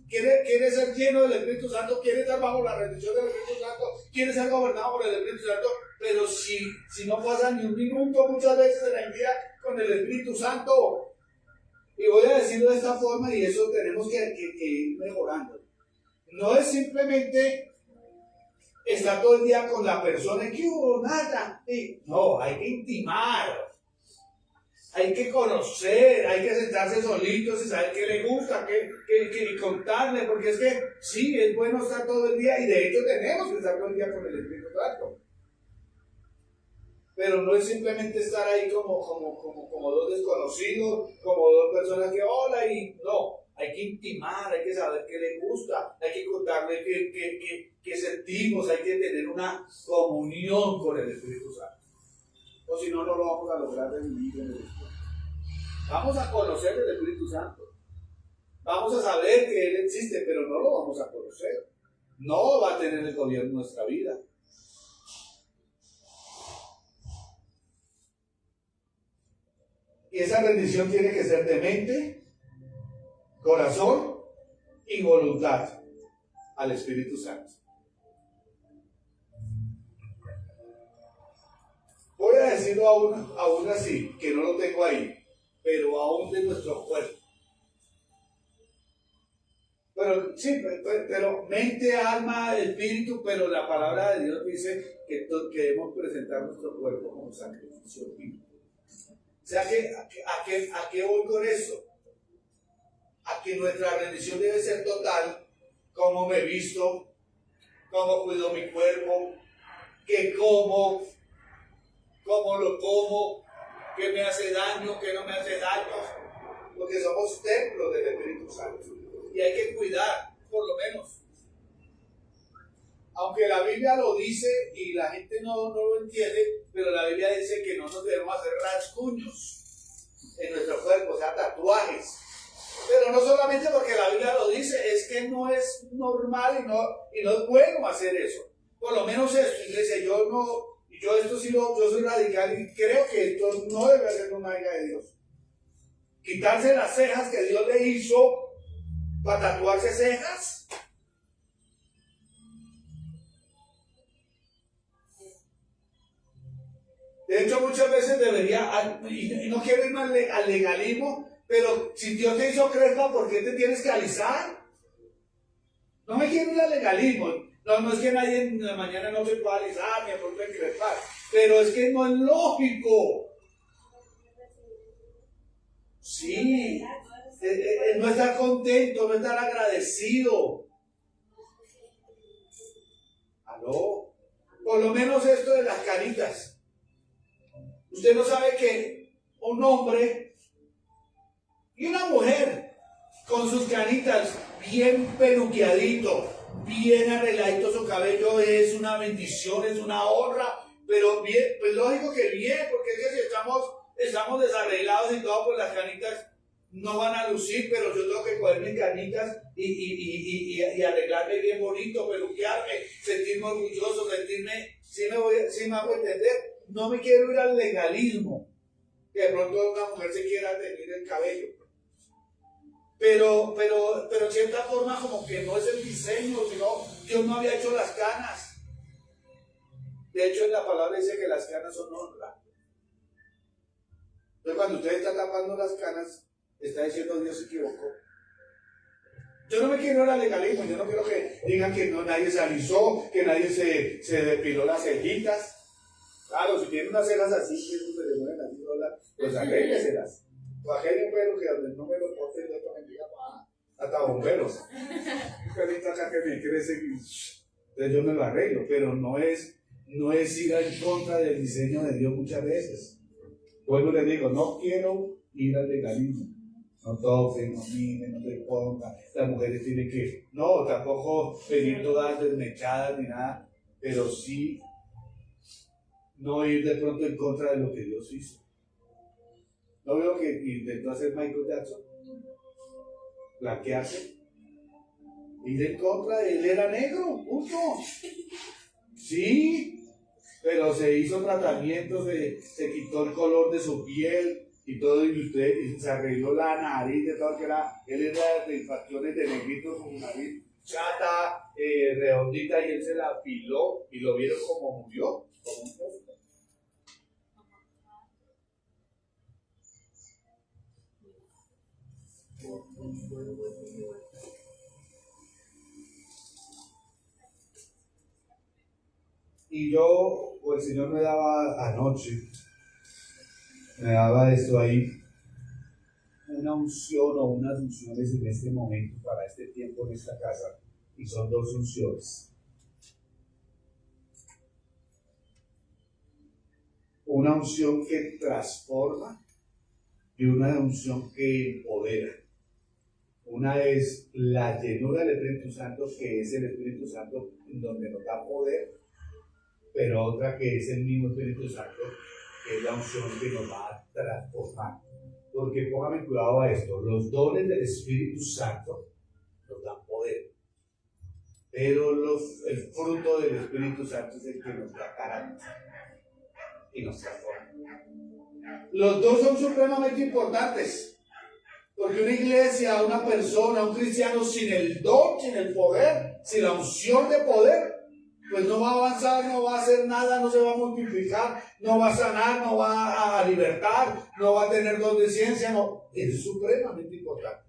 quiere ser lleno del Espíritu Santo, quiere estar bajo la rendición del Espíritu Santo, quiere ser gobernado por el Espíritu Santo, pero si no pasa ni un minuto muchas veces en el día con el Espíritu Santo. Y voy a decirlo de esta forma, y eso tenemos que ir mejorando. No es simplemente estar todo el día con la persona que hubo nada. No, hay que intimar. Hay que conocer, hay que sentarse solitos y saber qué le gusta, y contarle, porque es que sí, es bueno estar todo el día, y de hecho tenemos que estar todo el día con el Espíritu Santo. Pero no es simplemente estar ahí como dos desconocidos, como dos personas que hola, y no, hay que intimar, hay que saber qué le gusta, hay que contarle qué sentimos, hay que tener una comunión con el Espíritu Santo. O si no, no lo vamos a lograr de vivir en el Espíritu. Vamos a conocer el Espíritu Santo. Vamos a saber que Él existe, pero no lo vamos a conocer. No va a tener el gobierno en nuestra vida. Y esa rendición tiene que ser de mente, corazón y voluntad al Espíritu Santo. Voy a decirlo aún así, que no lo tengo ahí, pero aún de nuestro cuerpo. Pero sí, pero mente, alma, espíritu, pero la palabra de Dios dice que debemos presentar nuestro cuerpo como sacrificio vivo. O sea, ¿a qué voy con eso? A que nuestra rendición debe ser total, cómo me visto, cómo cuido mi cuerpo, qué como, cómo lo como, qué me hace daño, qué no me hace daño, porque somos templos del Espíritu Santo y hay que cuidar, por lo menos. Aunque la Biblia lo dice y la gente no lo entiende, pero la Biblia dice que no nos debemos hacer rasguños en nuestro cuerpo, o sea, tatuajes. Pero no solamente porque la Biblia lo dice, es que no es normal y no es bueno hacer eso. Por lo menos esto, iglesia, yo soy radical y creo que esto no debe ser una hija de Dios. Quitarse las cejas que Dios le hizo para tatuarse cejas. De hecho, muchas veces debería, y no quiero irme al legalismo, pero si Dios te hizo crespa, ¿por qué te tienes que alisar? No me quiero ir al legalismo. No es que nadie en la mañana no se pueda alisar, ni a punto de crespar, pero es que no es lógico. Sí, no estar contento, no estar agradecido. ¿Aló? Por lo menos esto de las canitas. Usted no sabe que un hombre y una mujer con sus canitas bien peluqueadito, bien arregladito su cabello es una bendición, es una honra, pero bien, pues lógico que bien, porque es que si estamos desarreglados y todo, pues las canitas no van a lucir, pero yo tengo que coger mis canitas y arreglarme bien bonito, peluquearme, sentirme orgulloso, si me hago entender. No me quiero ir al legalismo, que de pronto una mujer se quiera teñir el cabello. Pero en cierta forma como que no es el diseño, sino Dios no había hecho las canas. De hecho en la palabra dice que las canas son honra. Entonces cuando usted está tapando las canas, está diciendo Dios se equivocó. Yo no me quiero ir al legalismo, yo no quiero que digan que no, nadie se alisó, que nadie se depiló las cejitas. Claro, si tiene unas cejas así, que eso se le mueven así, pues arrégleselas. Bajé un pelo que donde no me lo corte, yo también diga, hasta bomberos. Un pelito acá que me crece, entonces yo me lo arreglo, pero no es ir en contra del diseño de Dios muchas veces. Luego le digo, no quiero ir al legalismo. No toquen, no miren, no te pongan. Las mujeres tienen que, no, tampoco venir todas desmechadas ni nada, pero sí no ir de pronto en contra de lo que Dios hizo. ¿No veo que intentó hacer Michael Jackson? Blanquearse. Ir en contra de él, era negro, punto. Sí, pero se hizo tratamientos, se quitó el color de su piel y todo, y se arregló la nariz, de todo que él era de facciones de negrito con nariz chata, redondita, y él se la apiló y lo vieron como murió, como un monstruo. Y yo, o el Señor me daba anoche, me daba esto ahí, una unción o unas unciones en este momento, para este tiempo en esta casa, y son dos unciones. Una unción que transforma y una unción que empodera. Una es la llenura del Espíritu Santo, que es el Espíritu Santo en donde nos da poder, pero otra que es el mismo Espíritu Santo, que es la unción que nos va a transformar. Porque póngame cuidado a esto, los dones del Espíritu Santo nos dan poder, pero el fruto del Espíritu Santo es el que nos da carácter y nos transforma. Los dos son supremamente importantes. Porque una iglesia, una persona, un cristiano sin el don, sin el poder, sin la unción de poder, pues no va a avanzar, no va a hacer nada, no se va a multiplicar, no va a sanar, no va a libertar, no va a tener don de ciencia, no. Es supremamente importante.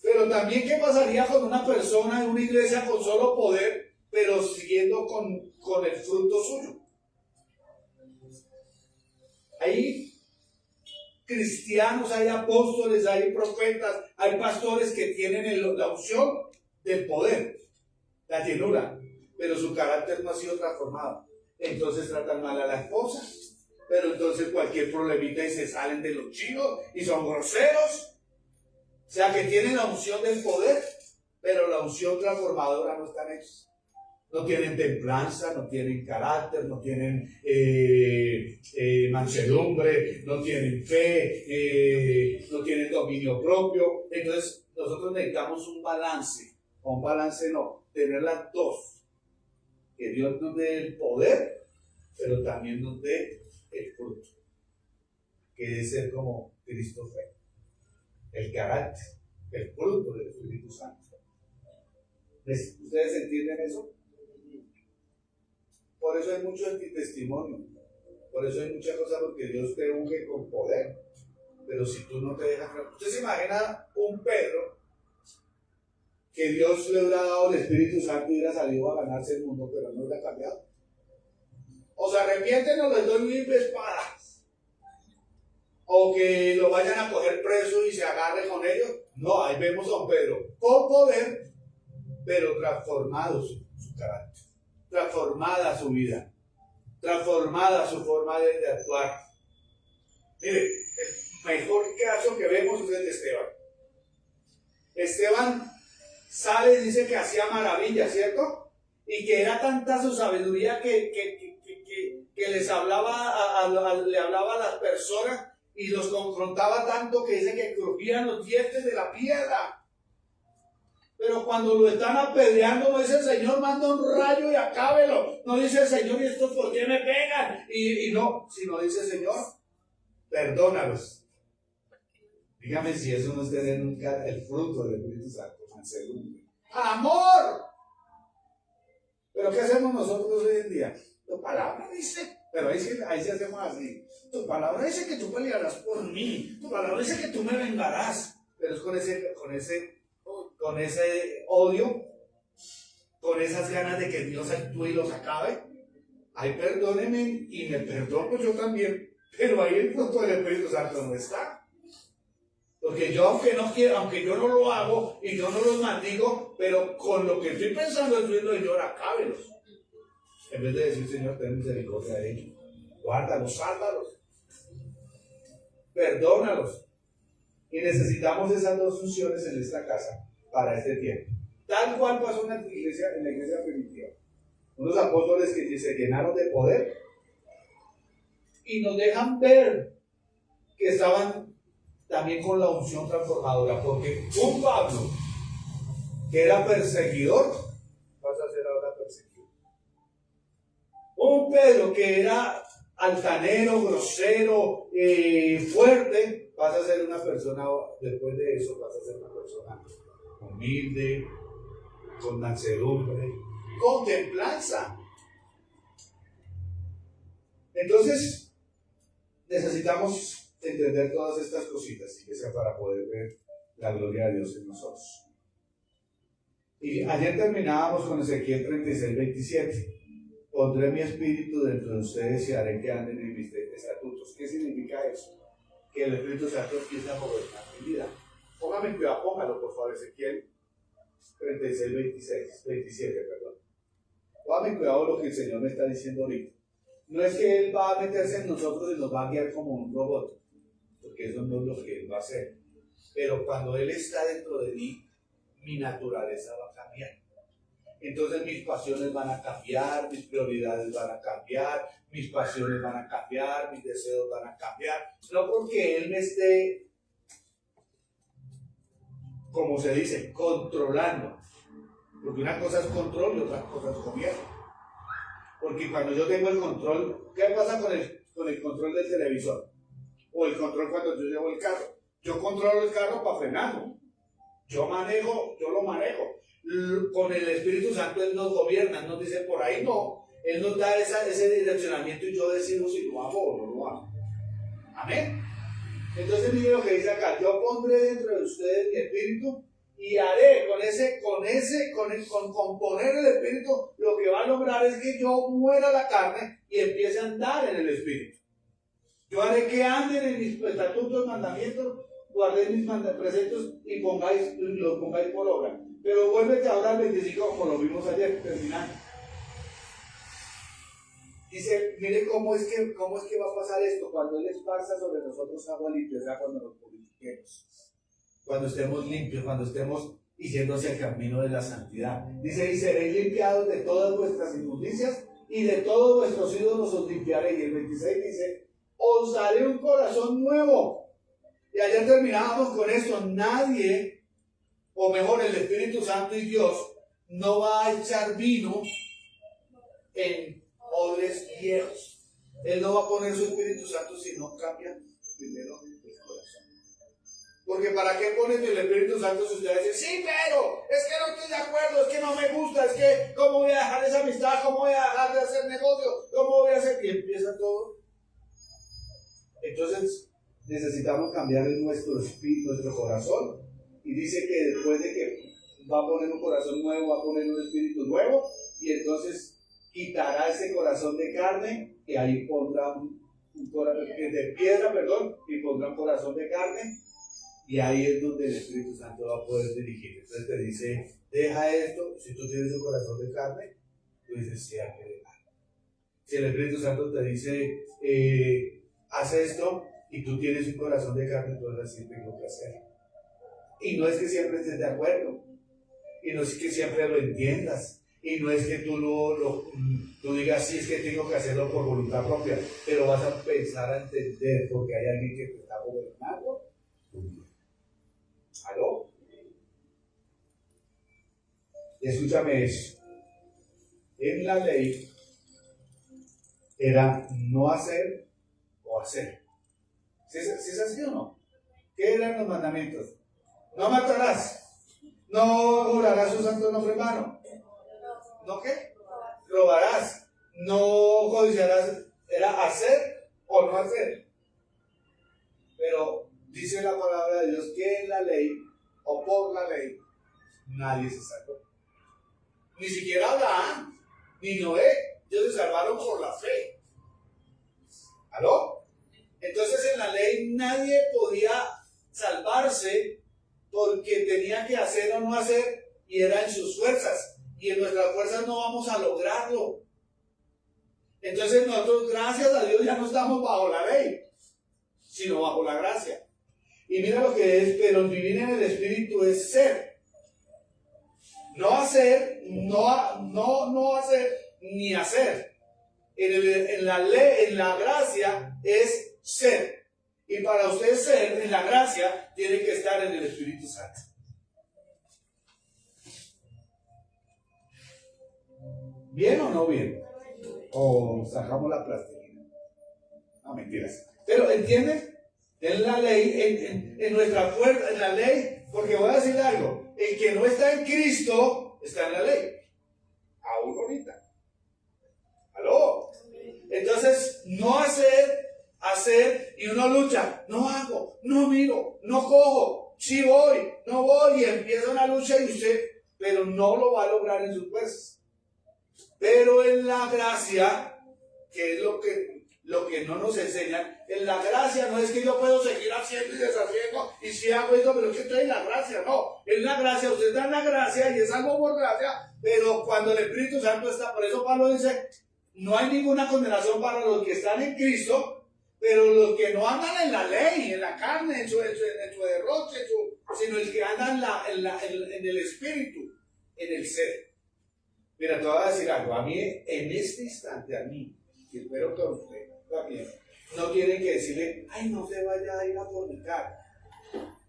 Pero también, ¿qué pasaría con una persona en una iglesia con solo poder, pero siguiendo con el fruto suyo? Hay cristianos, hay apóstoles, hay profetas, hay pastores que tienen la unción del poder, la llenura, pero su carácter no ha sido transformado. Entonces tratan mal a la esposa, pero entonces cualquier problemita y se salen de los chivos y son groseros. O sea que tienen la unción del poder, pero la unción transformadora no están hechos. No tienen templanza, no tienen carácter, no tienen mansedumbre, no tienen fe, no tienen dominio propio. Entonces nosotros necesitamos un balance no, tener las dos. Que Dios nos dé el poder, pero también nos dé el fruto, que es ser como Cristo fue. El carácter, el fruto del Espíritu Santo. ¿Ustedes entienden eso? Por eso hay mucho antitestimonio, por eso hay muchas cosas, porque Dios te unge con poder, pero si tú no te dejas... Usted se imagina un Pedro que Dios le hubiera dado el Espíritu Santo y hubiera salido a ganarse el mundo, pero no le ha cambiado. O se arrepienten o les doy 1000 espadas, o que lo vayan a coger preso y se agarre con ellos. No, ahí vemos a un Pedro con poder, pero transformado su carácter, transformada su vida, transformada su forma de actuar. Mire, el mejor caso que vemos es el de Esteban. Esteban sale y dice que hacía maravillas, ¿cierto? Y que era tanta su sabiduría que les hablaba le hablaba a las personas y los confrontaba tanto que dice que crujían los dientes de la piedra. Pero cuando lo están apedreando, no dice el Señor, manda un rayo y acábelo. No dice el Señor, ¿y estos por qué me pegan? Y no, sino dice el Señor, perdónalos. Dígame si eso no es tener el fruto del Espíritu Santo, mansedumbre. ¡Amor! Pero ¿qué hacemos nosotros hoy en día? Tu palabra dice, pero ahí sí hacemos así. Tu palabra dice que tú pelearás por mí. Tu palabra dice que tú me vengarás. Pero es con ese odio, con esas ganas de que Dios actúe y los acabe. Ay, perdónenme y me perdono yo también. Pero ahí el fruto del Espíritu Santo no está. Porque yo, aunque no quiero, aunque yo no lo hago y yo no los maldigo, pero con lo que estoy pensando estoy diciendo, Señor, acábelos. En vez de decir, Señor, ten misericordia de ellos. Guárdalos, sálvalos. Perdónalos. Y necesitamos esas dos funciones en esta casa para este tiempo. Tal cual pasó en la iglesia primitiva. Unos apóstoles que se llenaron de poder y nos dejan ver que estaban también con la unción transformadora, porque un Pablo que era perseguidor pasa a ser ahora perseguido. Un Pedro que era altanero, grosero, fuerte, pasa a ser una persona, después de eso pasa a ser una persona humilde, con mansedumbre, con templanza. Entonces necesitamos entender todas estas cositas, y que sea para poder ver la gloria de Dios en nosotros. Y ayer terminábamos con Ezequiel 36:27. Pondré mi espíritu dentro de ustedes y haré que anden en mis estatutos. ¿Qué significa eso? Que el Espíritu Santo empieza a gobernar mi vida. Póngame cuidado, póngalo por favor, Ezequiel 27, perdón. Póngame cuidado lo que el Señor me está diciendo ahorita. No es que Él va a meterse en nosotros y nos va a guiar como un robot, porque eso no es lo que Él va a hacer. Pero cuando Él está dentro de mí, mi naturaleza va a cambiar. Entonces mis pasiones van a cambiar, mis prioridades van a cambiar, mis pasiones van a cambiar, mis deseos van a cambiar. No porque Él me esté, como se dice, controlando. Porque una cosa es control y otra cosa es gobierno. Porque cuando yo tengo el control, ¿qué pasa con el control del televisor? O el control cuando yo llevo el carro. Yo controlo el carro para frenarlo. Yo lo manejo. Con el Espíritu Santo Él nos gobierna, nos dice por ahí no. Él nos da ese direccionamiento y yo decido si lo hago o no lo hago. Amén. Entonces mire lo que dice acá: yo pondré dentro de ustedes mi espíritu y haré con poner el espíritu, lo que va a lograr es que yo muera la carne y empiece a andar en el espíritu. Yo haré que anden en mis estatutos, mandamientos, guardéis mis preceptos y los pongáis por obra. Pero vuélvete ahora al 25, como lo vimos ayer, terminando. Dice, mire cómo es que va a pasar esto cuando Él esparza sobre nosotros agua limpia, o sea, cuando nos purifiquemos, cuando estemos limpios, cuando estemos yendo hacia el camino de la santidad. Dice, y seréis limpiados de todas vuestras inmundicias y de todos vuestros ídolos os limpiaré. Y el 26 dice, os daré un corazón nuevo. Y ayer terminábamos con esto: nadie, o mejor el Espíritu Santo y Dios, no va a echar vino en odres viejos. Él no va a poner su Espíritu Santo si no cambia primero el corazón. Porque ¿para qué pones el Espíritu Santo si usted dice, sí, pero es que no estoy de acuerdo, es que no me gusta, es que cómo voy a dejar esa amistad, cómo voy a dejar de hacer negocio, cómo voy a hacer, y empieza todo? Entonces necesitamos cambiar nuestro espíritu, nuestro corazón. Y dice que después de que va a poner un corazón nuevo, va a poner un espíritu nuevo, y entonces quitará ese corazón de carne y ahí pondrá un corazón de piedra, y pondrá un corazón de carne, y ahí es donde el Espíritu Santo va a poder dirigir. Entonces te dice, deja esto. Si tú tienes un corazón de carne, tú dices, sí, hay que dejar. Si el Espíritu Santo te dice, haz esto, y tú tienes un corazón de carne, tú vas a decir, tengo que hacerlo. Y no es que siempre estés de acuerdo, y no es que siempre lo entiendas, y no es que tú digas, sí, es que tengo que hacerlo por voluntad propia, pero vas a pensar a entender, porque hay alguien que te está gobernando. ¿Aló? Escúchame eso. En la ley era no hacer o hacer. ¿Sí es así o no? ¿Qué eran los mandamientos? No matarás, no jurarás un santo nombre en vano, ¿no qué? Robarás, no codiciarás, era hacer o no hacer. Pero dice la palabra de Dios que en la ley o por la ley nadie se salvó. Ni siquiera Abraham, ni Noé, ellos se salvaron por la fe. ¿Aló? Entonces en la ley nadie podía salvarse porque tenía que hacer o no hacer y era en sus fuerzas. Y en nuestras fuerzas no vamos a lograrlo. Entonces nosotros, gracias a Dios, ya no estamos bajo la ley, sino bajo la gracia. Y mira lo que es, pero vivir en el Espíritu es ser. No hacer, no hacer, ni hacer. En la ley, en la gracia es ser. Y para usted ser en la gracia, tiene que estar en el Espíritu Santo. ¿Bien o no bien? O sacamos la plastilina. No, mentiras. Pero ¿entienden? En la ley, en nuestra fuerza, en la ley, porque voy a decir algo, el que no está en Cristo está en la ley. Aún ahorita. ¿Aló? Entonces, no hacer, y uno lucha, no hago, no miro, no cojo, sí voy, no voy, y empieza una lucha y usted, pero no lo va a lograr en sus fuerzas. Pero en la gracia, que es lo que no nos enseñan, en la gracia no es que yo puedo seguir haciendo y deshaciendo, y si hago esto, pero es que estoy en la gracia, no. En la gracia, usted está en la gracia y es algo por gracia, pero cuando el Espíritu Santo está, por eso Pablo dice, no hay ninguna condenación para los que están en Cristo, pero los que no andan en la ley, en la carne, en su derroche, sino el que anda en el Espíritu, en el ser. Mira, te voy a decir algo, a mí, en este instante, a mí, y espero que a usted también, no tienen que decirle, ay, no se vaya a ir a fornicar.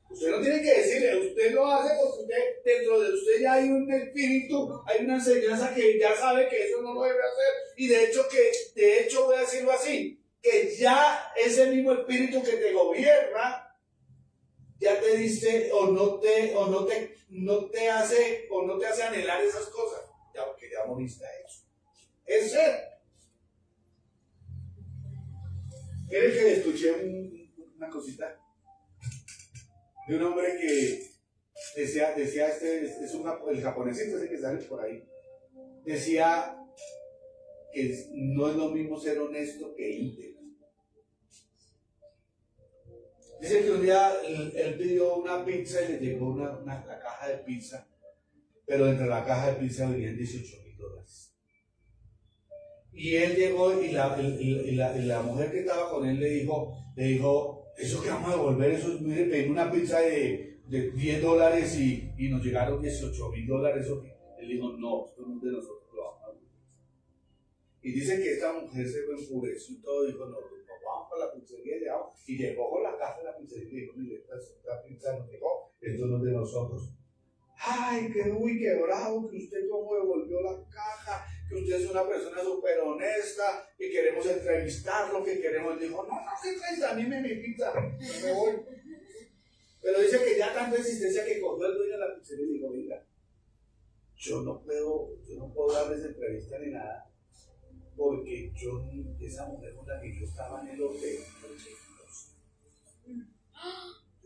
Usted no tiene que decirle, usted lo hace porque usted, dentro de usted ya hay un espíritu, hay una enseñanza que ya sabe que eso no lo debe hacer. Y de hecho voy a decirlo así, que ya ese mismo espíritu que te gobierna, ya te dice no te hace anhelar esas cosas. Ya, porque ya moriste a eso. Es ser. Miren que escuché una cosita de un hombre que decía el japonesito ese que sale por ahí, decía que no es lo mismo ser honesto que íntegro. Dice que un día él pidió una pizza y le llegó la caja de pizza, pero dentro de la caja de pizza venían $18,000. Y él llegó y la mujer que estaba con él le dijo, eso que vamos a devolver, eso, mire, pedimos una pizza de $10 y nos llegaron $18,000. Él dijo, no, esto no es de nosotros, lo vamos a devolver. Y dice que esta mujer se enfureció y todo, dijo, no, vamos para la pizzería y llegó con la caja de la pizzería y dijo, mire, esta pizza nos llegó, esto no es de nosotros. Ay, qué bravo, que usted cómo devolvió la caja, que usted es una persona súper honesta, que queremos entrevistarlo, que queremos. Dijo, no, que entrevista, a mí me pizza, me voy. Pero dice que ya tanta insistencia que cogió el dueño de la pizzería y dijo, venga, yo no puedo darles entrevista ni nada, porque esa mujer con la que yo estaba en el hotel,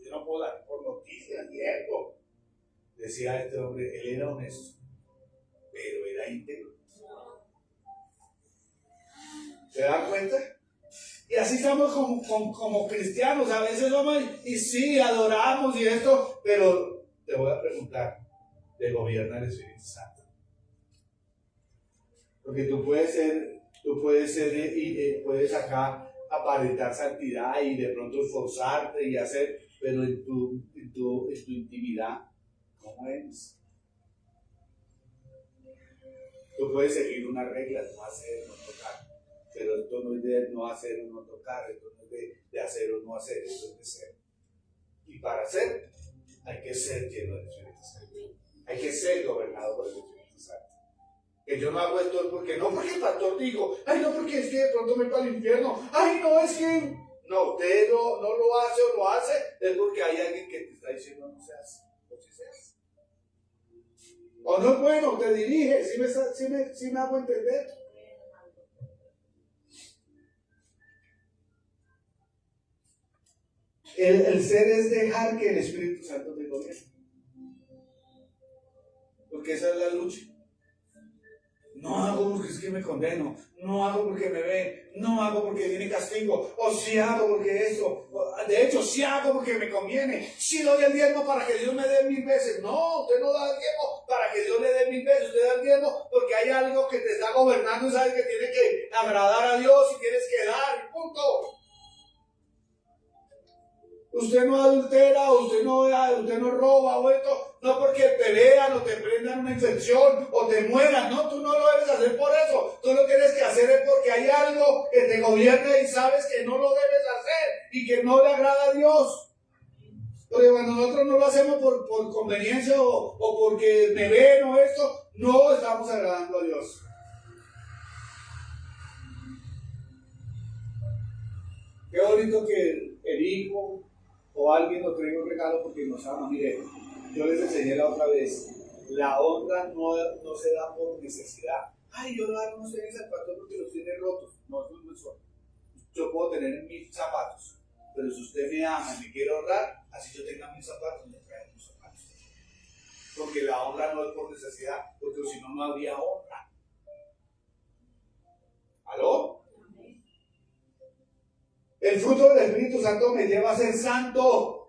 yo no puedo dar por noticias ni algo. Decía este hombre, él era honesto, pero era íntegro. ¿Se dan cuenta? Y así estamos como cristianos, a veces vamos y sí, adoramos y esto, pero te voy a preguntar, ¿te gobierna el Espíritu Santo? Porque tú puedes acá aparentar santidad y de pronto esforzarte y hacer, pero en tu intimidad, ¿cómo es? Tú puedes seguir unas reglas, no hacer, no tocar, pero esto no es de no hacer o no tocar, esto no es de hacer o no hacer, esto es de ser. Y para ser, hay que ser lleno del Espíritu Santo. Hay que ser gobernado por el Espíritu Santo. Que yo no hago esto porque el pastor dijo, ay no, porque es que de pronto me voy para el infierno, ay no, es que No, usted no lo hace o lo hace, es porque hay alguien que te está diciendo no se hace. O sí se hace. O no es bueno, te dirige, ¿sí me hago entender? El ser es dejar que el Espíritu Santo te gobierne. Porque esa es la lucha. No hago porque es que me condeno, no hago porque me ven, no hago porque viene castigo, o sí hago porque eso, de hecho sí hago porque me conviene, sí doy el diezmo para que Dios me dé 1000 veces. No, usted no da el diezmo para que Dios le dé 1000 veces, usted da el diezmo porque hay algo que te está gobernando y sabes que tiene que agradar a Dios y tienes que dar, y punto. Usted no adultera, usted no roba o esto, no porque te vean o te prendan una infección o te mueran, no, tú no lo debes hacer por eso, tú lo tienes que hacer es porque hay algo que te gobierna y sabes que no lo debes hacer y que no le agrada a Dios. Porque cuando nosotros no lo hacemos por conveniencia o porque me ven o esto, no estamos agradando a Dios. Qué bonito que el hijo o alguien nos traiga un regalo porque nos ama. Mire, yo les enseñé la otra vez, la honra no se da por necesidad. Ay, yo no hago unos tenis al pastor porque los tiene rotos. No, eso no es eso. Yo puedo tener 1000 zapatos, pero si usted me ama y me quiere honrar, así yo tenga 1000 zapatos, me trae 1000 zapatos. Porque la honra no es por necesidad, porque si no, no habría honra. ¿Aló? El fruto del Espíritu Santo me lleva a ser santo.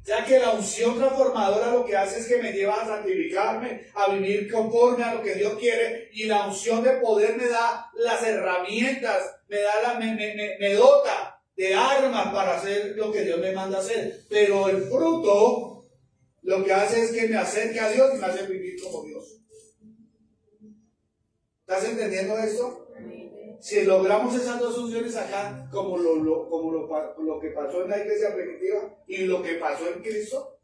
Ya que la unción transformadora lo que hace es que me lleva a santificarme, a vivir conforme a lo que Dios quiere. Y la unción de poder me da las herramientas, me dota de armas para hacer lo que Dios me manda hacer. Pero el fruto lo que hace es que me acerque a Dios y me hace vivir como Dios. ¿Estás entendiendo esto? Si logramos esas dos unciones acá, como lo que pasó en la iglesia primitiva y lo que pasó en Cristo,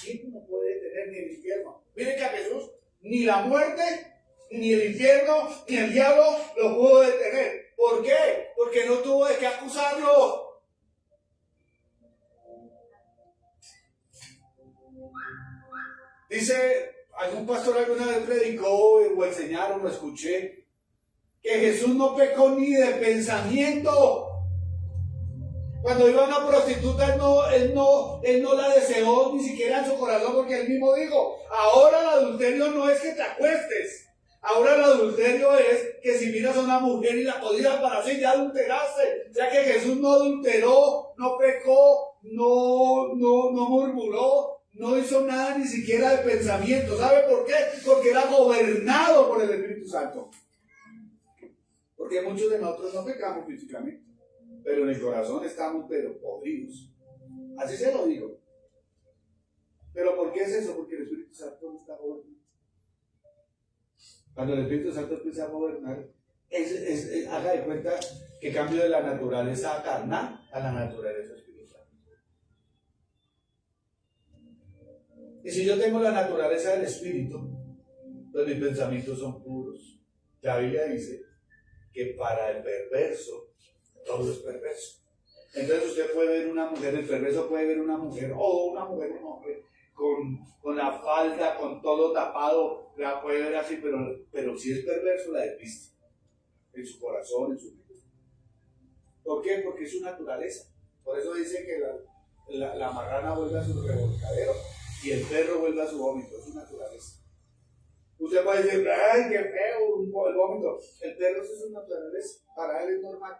¿quién no puede detener ni el infierno? Miren que a Jesús ni la muerte, ni el infierno, ni el diablo lo pudo detener. ¿Por qué? Porque no tuvo de qué acusarlo. Dice, algún pastor alguna vez predicó o enseñaron, lo escuché, que Jesús no pecó ni de pensamiento. Cuando iba a una prostituta, él no la deseó ni siquiera en su corazón, porque él mismo dijo, ahora el adulterio no es que te acuestes, ahora el adulterio es que si miras a una mujer y la codicias para sí, ya adulteraste. Ya que Jesús no adulteró, no pecó, no murmuró, no hizo nada ni siquiera de pensamiento. ¿Sabe por qué? Porque era gobernado por el Espíritu Santo. Porque muchos de nosotros no pecamos físicamente, pero en el corazón estamos podridos. Así se lo digo. ¿Pero por qué es eso? Porque el Espíritu Santo no está gobernando. Cuando el Espíritu Santo empieza a gobernar, haga de cuenta que cambio de la naturaleza carnal a la naturaleza espiritual. Y si yo tengo la naturaleza del Espíritu, pues mis pensamientos son puros. La Biblia dice que para el perverso todo es perverso. Entonces usted puede ver una mujer, el perverso puede ver una mujer o una mujer, un hombre con la falda, con todo tapado, la puede ver así, pero si es perverso la despista en su corazón, en su mente. ¿Por qué? Porque es su naturaleza. Por eso dice que la marrana vuelve a su revolcadero y el perro vuelve a su vómito, es su naturaleza. Usted puede decir, ay, qué feo el vómito. El perro es su naturaleza, para él es normal.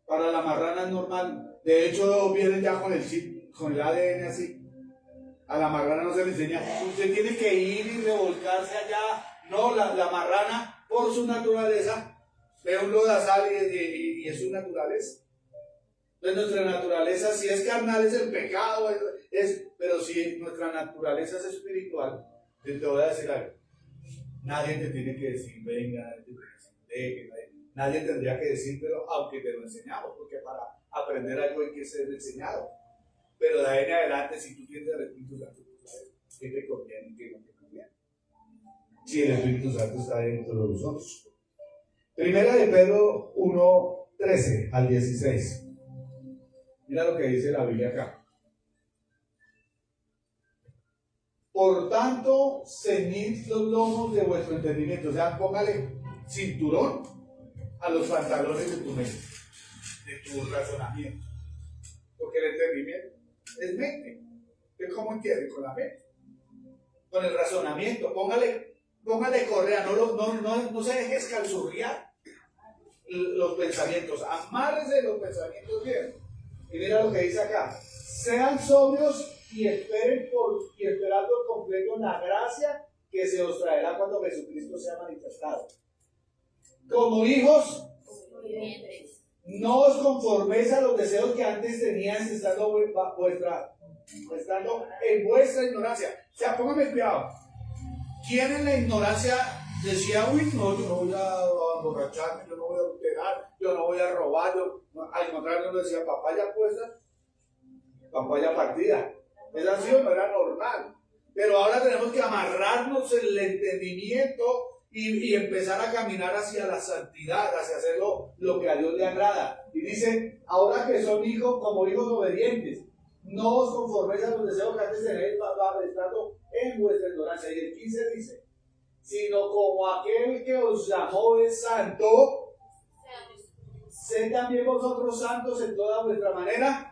Para la marrana es normal. De hecho, vienen ya con el chip, con el ADN así. A la marrana no se le enseña, usted tiene que ir y revolcarse allá. No, la marrana, por su naturaleza, ve un lodazal y es su naturaleza. Entonces nuestra naturaleza, si es carnal, es el pecado, pero si nuestra naturaleza es espiritual, te voy a decir algo. Nadie te tiene que decir, venga, nadie tendría que decírtelo, aunque te lo enseñamos, porque para aprender algo hay que ser enseñado. Pero de ahí en adelante, si tú tienes el Espíritu Santo, tú sabes qué te conviene y qué no te conviene. Si el Espíritu Santo está dentro de nosotros. Primera de Pedro 1:13 al 16. Mira lo que dice la Biblia acá. Por tanto, ceñid los lomos de vuestro entendimiento. O sea, póngale cinturón a los pantalones de tu mente, de tu razonamiento. Porque el entendimiento es mente. ¿Usted cómo entiende? Con la mente. Con el razonamiento. Póngale correa. No se deje escalzurriar los pensamientos. Amárrese de los pensamientos bien. Y mira lo que dice acá. Sean sobrios y esperen y esperad por completo la gracia que se os traerá cuando Jesucristo sea manifestado. Como hijos, no os conforméis a los deseos que antes teníais estando en vuestra ignorancia. O sea, póngame cuidado. ¿Quién en la ignorancia decía, uy, no, yo no voy a emborracharme, yo no voy a adulterar, yo no voy a robar? Al contrario, no decía papaya puesta, papaya partida. Es así o no era normal. Pero ahora tenemos que amarrarnos el entendimiento y empezar a caminar hacia la santidad, hacia hacer lo que a Dios le agrada. Y dice, ahora que son hijos, como hijos obedientes, no os conforméis a los deseos que antes tenéis estando en vuestra ignorancia. Y el 15 dice, sino como aquel que os llamó es santo, sed también vosotros santos en toda vuestra manera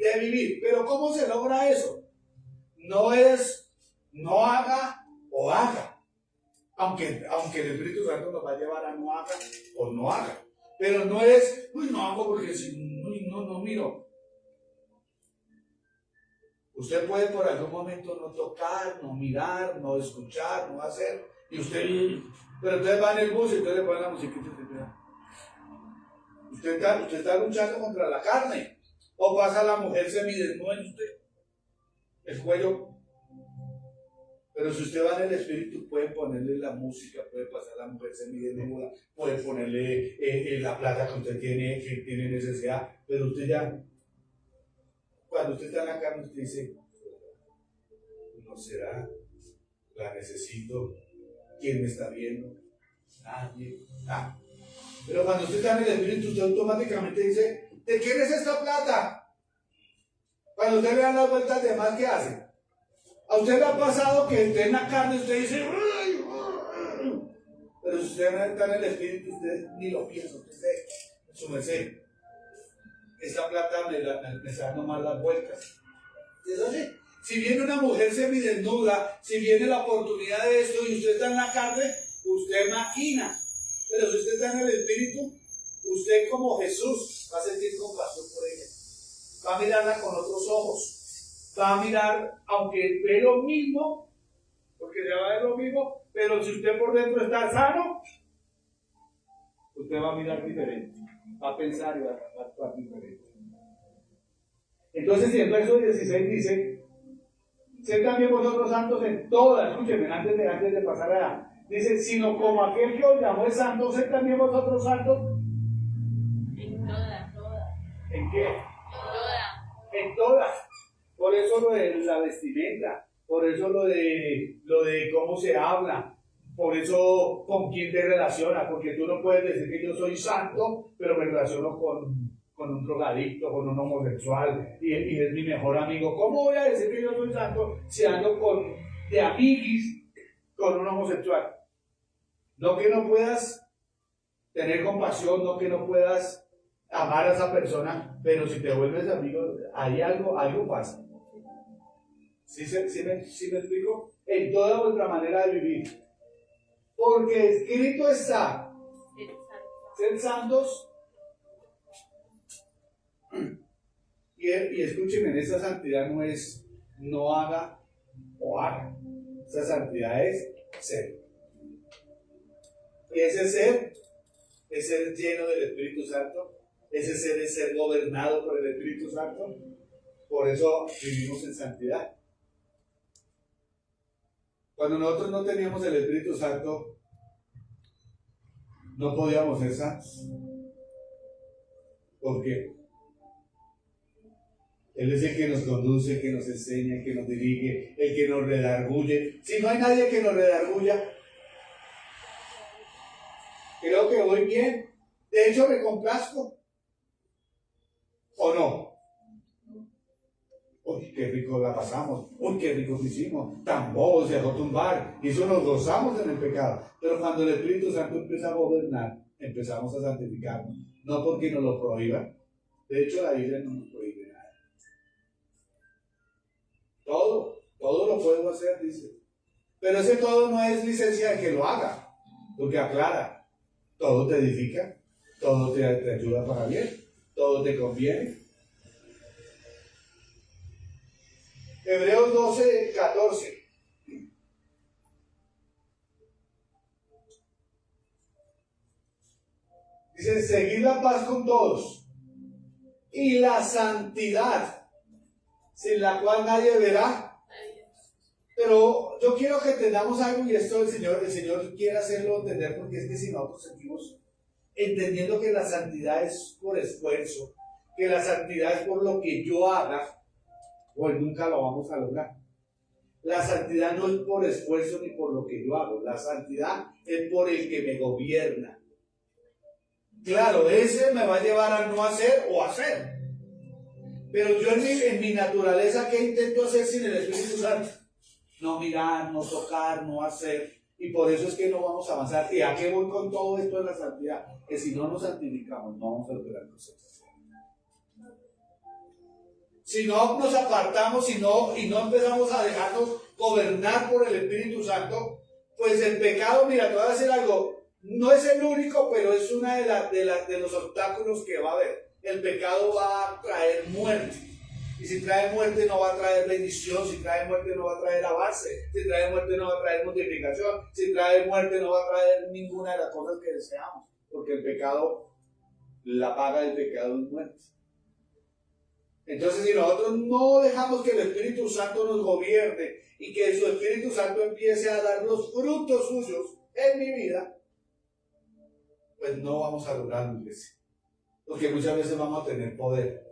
de vivir. Pero ¿cómo se logra eso? No es no haga o haga. Aunque el Espíritu Santo nos va a llevar a no haga o no haga. Pero no es, uy, no hago porque si, uy, no miro. Usted puede por algún momento no tocar, no mirar, no escuchar, no hacer. Y usted, pero usted va en el bus y usted le pone la musiquita. Usted está luchando contra la carne. O pasa la mujer semidesnuda en usted. El cuello. Pero si usted va en el Espíritu, puede ponerle la música, puede pasar la mujer semidesnuda, puede ponerle la plata que usted tiene necesidad. Pero usted ya, cuando usted está en la carne, usted dice, ¿no será? La necesito. ¿Quién me está viendo? Nadie. Ah. Pero cuando usted está en el Espíritu, usted automáticamente dice, ¿de quién es esta plata? Cuando usted le da las vueltas de más, ¿qué hace? A usted le ha pasado que esté en la carne y usted dice, ¡ay! Pero si usted está en el Espíritu, usted ni lo piensa, usted dice, su merced, esta plata me está dando más las vueltas. ¿Es así? Si viene una mujer semidesnuda, si viene la oportunidad de esto y usted está en la carne, usted maquina. Pero si usted está en el Espíritu, usted como Jesús va a sentir compasión por ella. Va a mirarla con otros ojos. Va a mirar, aunque ve lo mismo, porque le va a ver lo mismo, pero si usted por dentro está sano, usted va a mirar diferente. Va a pensar y va a actuar diferente. Entonces, si el verso 16 dice, sed también vosotros santos en todas, escúchenme, antes de pasar allá. Dice, sino como aquel que os llamó es santo, sed también vosotros santos. En todas. ¿En qué? En En todas. Por eso lo de la vestimenta, por eso lo de cómo se habla, por eso con quién te relacionas, porque tú no puedes decir que yo soy santo, pero me relaciono con un drogadicto, con un homosexual, y es mi mejor amigo. ¿Cómo voy a decir que yo soy santo si ando de amiguis con un homosexual? No que no puedas tener compasión, no que no puedas amar a esa persona, pero si te vuelves amigo, hay algo pasa. ¿Sí me explico? En toda vuestra manera de vivir. Porque escrito está, sed santos. Y escúchenme, esa santidad no es no haga o haga. Esa santidad es ser. Y ese ser es ser lleno del Espíritu Santo. Ese ser es ser gobernado por el Espíritu Santo. Por eso vivimos en santidad. Cuando nosotros no teníamos el Espíritu Santo, no podíamos ser santos. ¿Por qué? Él es el que nos conduce, el que nos enseña, el que nos dirige, el que nos redarguye. Si no hay nadie que nos redarguya, creo que voy bien, De hecho, me complazco. ¿O no? Uy, qué rico la pasamos. Uy, qué rico lo hicimos. Tan bobo se dejó tumbar. Y eso nos gozamos en el pecado. Pero cuando el Espíritu Santo empieza a gobernar, empezamos a santificarnos. No porque nos lo prohíba. De hecho, la Biblia no nos prohíbe nada. Todo lo puedo hacer, dice. Pero ese todo no es licencia de que lo haga. Porque aclara. Todo te edifica. Todo te ayuda para bien. Todo te conviene. Hebreos 12, 14. Dice, seguid la paz con todos y la santidad, sin la cual nadie verá. Pero yo quiero que entendamos algo, y esto el Señor quiere hacerlo entender, porque es que si nosotros sentimos entendiendo que la santidad es por esfuerzo, que la santidad es por lo que yo haga, pues nunca lo vamos a lograr. La santidad no es por esfuerzo ni por lo que yo hago. La santidad es por el que me gobierna. Claro, ese me va a llevar a no hacer o hacer. Pero yo en mi naturaleza, ¿qué intento hacer sin el Espíritu Santo? No mirar, no tocar, no hacer. Y por eso es que no vamos a avanzar. ¿Y a qué voy con todo esto de la santidad? Que si no nos santificamos, no vamos a lograr cosas. Si no nos apartamos y no empezamos a dejarnos gobernar por el Espíritu Santo, pues el pecado, mira, te voy a decir algo, no es el único, pero es una de los obstáculos que va a haber. El pecado va a traer muerte. Y si trae muerte no va a traer bendición, si trae muerte no va a traer avance, si trae muerte no va a traer multiplicación, si trae muerte no va a traer ninguna de las cosas que deseamos. Porque el pecado, la paga del pecado es muerte. Entonces, si nosotros no dejamos que el Espíritu Santo nos gobierne y que su Espíritu Santo empiece a dar los frutos suyos en mi vida, pues no vamos a lograr la iglesia. Porque muchas veces vamos a tener poder,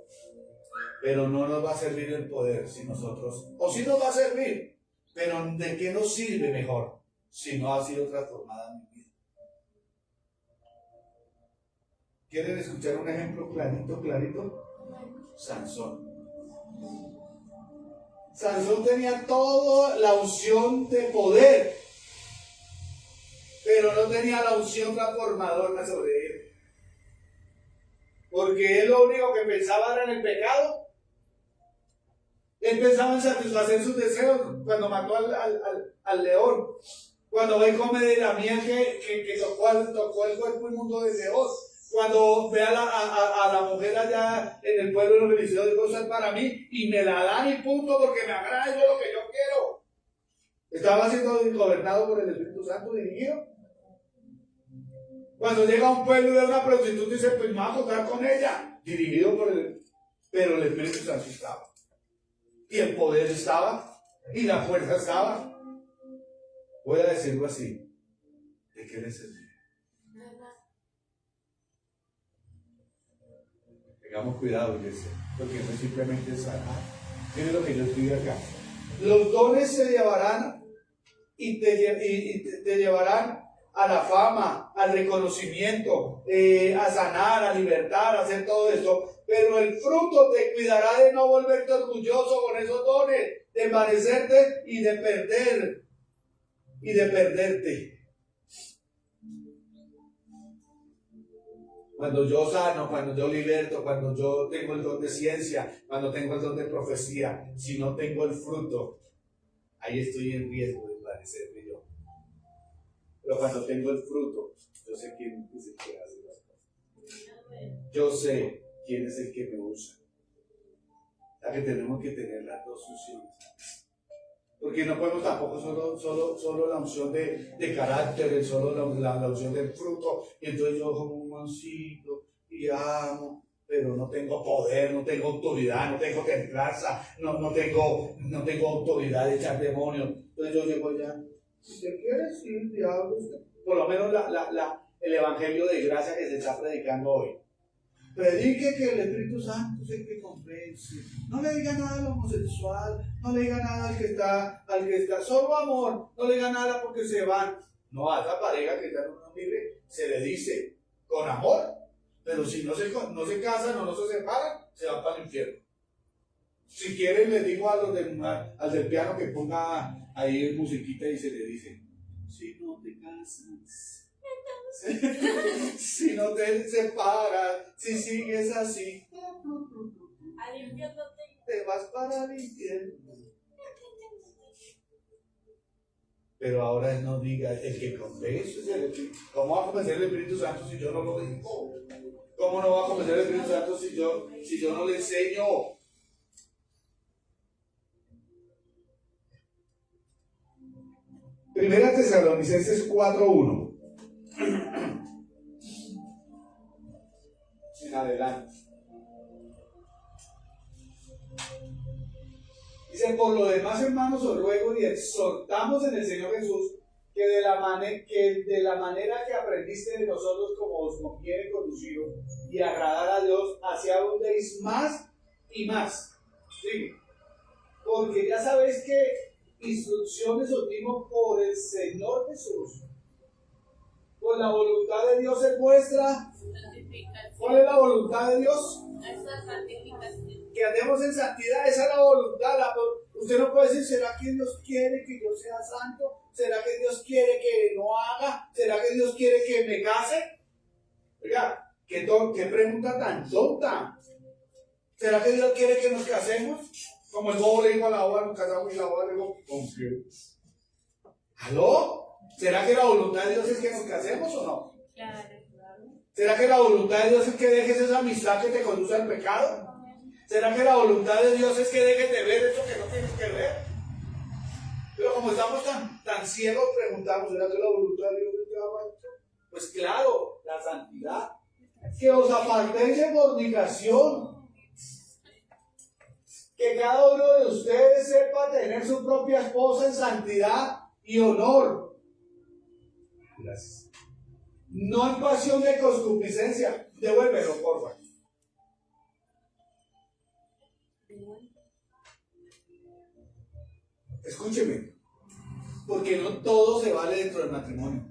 pero no nos va a servir el poder si nosotros, o sí nos va a servir, pero ¿de qué nos sirve mejor si no ha sido transformada mi vida? ¿Quieren escuchar un ejemplo clarito? Sansón. Sansón tenía toda la unción de poder, pero no tenía la unción transformadora sobre él. Porque él lo único que pensaba era en el pecado. Él pensaba en satisfacer sus deseos cuando mató al león. Cuando va y come de la miel que tocó el cuerpo inmundo del león. Cuando ve a la mujer allá en el pueblo de los filisteos, digo, eso es para mí, y me la dan y punto, porque me agrada, eso es lo que yo quiero. Estaba siendo gobernado por el Espíritu Santo, dirigido. Cuando llega a un pueblo y ve a una prostituta y dice, pues me voy a acostar con ella, dirigido por pero el Espíritu Santo estaba. Y el poder estaba, y la fuerza estaba. Voy a decirlo así, ¿de qué le servía? Tengamos cuidado, iglesia, porque no es simplemente sanar. Miren lo que yo escribí acá. Los dones se llevarán y te llevarán a la fama, al reconocimiento, a sanar, a libertar, a hacer todo esto. Pero el fruto te cuidará de no volverte orgulloso con esos dones, de envanecerte y de perderte. Cuando yo sano, cuando yo liberto, cuando yo tengo el don de ciencia, cuando tengo el don de profecía, si no tengo el fruto, ahí estoy en riesgo de envanecerme yo. Pero cuando tengo el fruto, yo sé quién es el que hace las cosas. Yo sé quién es el que me usa. O sea que tenemos que tener las dos unciones. Porque no podemos tampoco solo la unción de carácter, solo la unción del fruto, y entonces yo como un mancito y amo, pero no tengo poder, no tengo autoridad, no tengo templanza, no tengo autoridad de echar demonios. Entonces yo llego allá, ¿usted quiere decir, diablo? Por lo menos el evangelio de gracia que se está predicando hoy. Predique que el Espíritu Santo es el que convence. No le diga nada al homosexual, no le diga nada al que está, solo amor, no le diga nada porque se van. No, a esa pareja que está en una libre se le dice con amor, Pero si no se casan o no se separan, se van para el infierno. Si quieren, les digo al del piano que ponga ahí musiquita y se le dice: si no te casas, si no te separas, si sigues así, Al infierno te vas para el infierno. Pero ahora él nos diga, el que convence es el Espíritu. ¿Cómo va a convencer el Espíritu Santo si yo no lo digo? ¿Cómo no va a convencer el Espíritu Santo si yo no le enseño? Primera Tesalonicenses 4:1. En adelante. Dice: por lo demás, hermanos, os ruego y exhortamos en el Señor Jesús que de la manera que aprendiste de nosotros, como os conviene conducido y agradar a Dios, así abundéis más y más. ¿Sí? Porque ya sabéis que instrucciones os dimos por el Señor Jesús. Pues la voluntad de Dios es vuestra. ¿Cuál es la voluntad de Dios? Esa santificación. Que andemos en santidad, esa es la voluntad. Usted no puede decir: ¿será que Dios quiere que yo sea santo? ¿Será que Dios quiere que no haga? ¿Será que Dios quiere que me case? Oiga, ¿qué pregunta tan tonta? ¿Será que Dios quiere que nos casemos? Como el bobo le dijo a la boda: nos casamos, y la boda le dijo: ¿con qué? ¿Aló? ¿Será que la voluntad de Dios es que nos casemos o no? Claro. ¿Será que la voluntad de Dios es que dejes esa amistad que te conduce al pecado? ¿Será que la voluntad de Dios es que dejes de ver eso que no tienes que ver? Pero como estamos tan ciegos, preguntamos: ¿será que la voluntad de Dios es que haga esto? Pues claro, la santidad. Que os apartéis de fornicación. Que cada uno de ustedes sepa tener su propia esposa en santidad y honor. Gracias. No en pasión de concupiscencia. Devuélvelo, por favor. Escúcheme, porque no todo se vale dentro del matrimonio.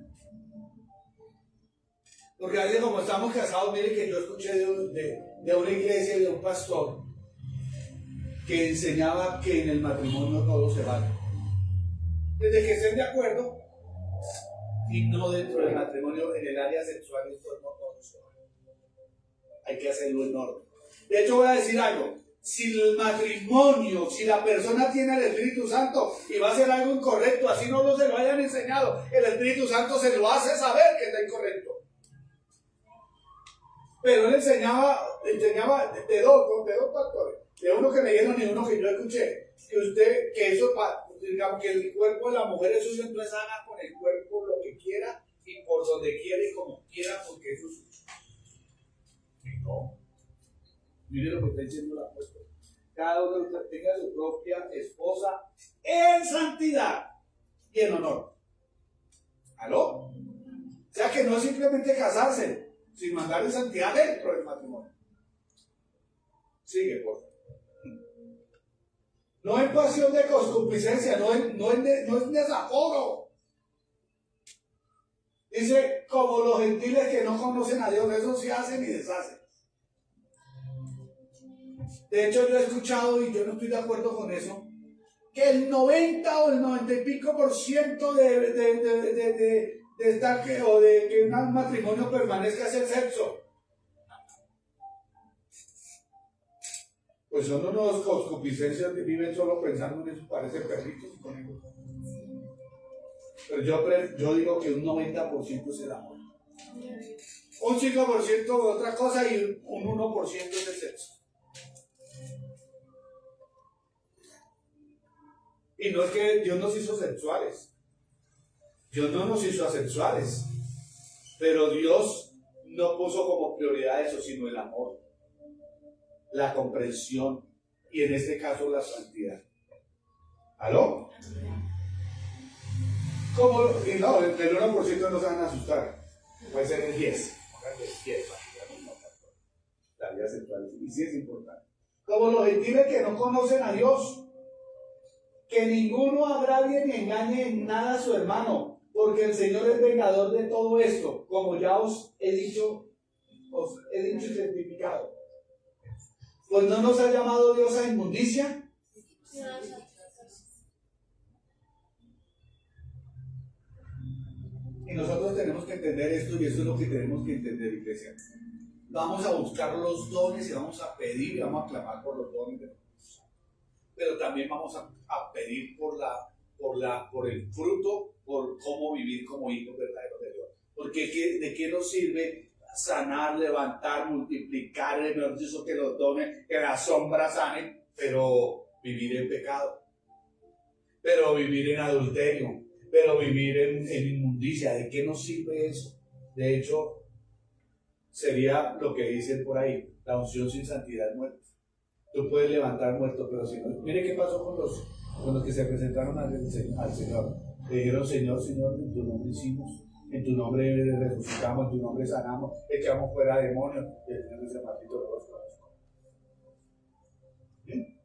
Porque a veces, como estamos casados, mire que yo escuché de una iglesia y de un pastor que enseñaba que en el matrimonio todo se vale. Desde que estén de acuerdo, y no dentro del matrimonio, en el área sexual, esto no todo se vale. Hay que hacerlo en orden. De hecho, voy a decir algo: si el matrimonio, si la persona tiene el Espíritu Santo y va a hacer algo incorrecto, así no se lo hayan enseñado, el Espíritu Santo se lo hace saber que está incorrecto. Pero él enseñaba de dos pastores, de uno que me dieron y uno que yo escuché, que eso, digamos, que el cuerpo de la mujer es suyo, entonces haga con el cuerpo lo que quiera y por donde quiera y como quiera, porque eso es suyo. Y no. Mire lo que está diciendo la apóstol: cada uno de ustedes tenga su propia esposa en santidad y en honor. ¿Aló? O sea que no es simplemente casarse, sin mandar en santidad dentro del matrimonio. Sigue, por favor. No en pasión de concupiscencia, no es desaforo. Dice: como los gentiles que no conocen a Dios, eso sí hacen y deshacen. De hecho, yo he escuchado, y yo no estoy de acuerdo con eso, que el 90 o el 90 y pico % de estar o de que un matrimonio permanezca es el sexo. Pues son unos concupiscencias que viven solo pensando en eso, parecen perritos y conejos. Pero yo digo que un 90% es el amor. Un 5% otra cosa y un 1% es el sexo. Y no es que Dios nos hizo sexuales. Dios no nos hizo asexuales. Pero Dios no puso como prioridad eso, sino el amor, la comprensión y en este caso la santidad. ¿Aló? Y no, el 1% no se van a asustar. Puede ser el 10%. La vida sexual. Y sí es importante. Como los gentiles que no conocen a Dios. Que ninguno agravie ni engañe en nada a su hermano, porque el Señor es vengador de todo esto, como ya os he dicho Os he dicho y certificado. Pues no nos ha llamado Dios a inmundicia. Y nosotros tenemos que entender esto, y eso es lo que tenemos que entender, iglesia. Vamos a buscar los dones y vamos a pedir y vamos a clamar por los dones de Dios. Pero también vamos a pedir por el fruto, por cómo vivir como hijos verdaderos de Dios. Porque ¿de qué nos sirve sanar, levantar, multiplicar, mejor dicho, que los dones, que las sombras sanen, pero vivir en pecado, pero vivir en adulterio, pero vivir en inmundicia? ¿De qué nos sirve eso? De hecho, sería lo que dicen por ahí: la unción sin santidad es muerte. Tú puedes levantar muertos, pero si no. Mire qué pasó con los que se presentaron al Señor. Le dijeron: Señor, Señor, en tu nombre hicimos, en tu nombre resucitamos, en tu nombre sanamos, echamos fuera demonios. Y el Señor dice: maldito no los conozco. ¿Sí?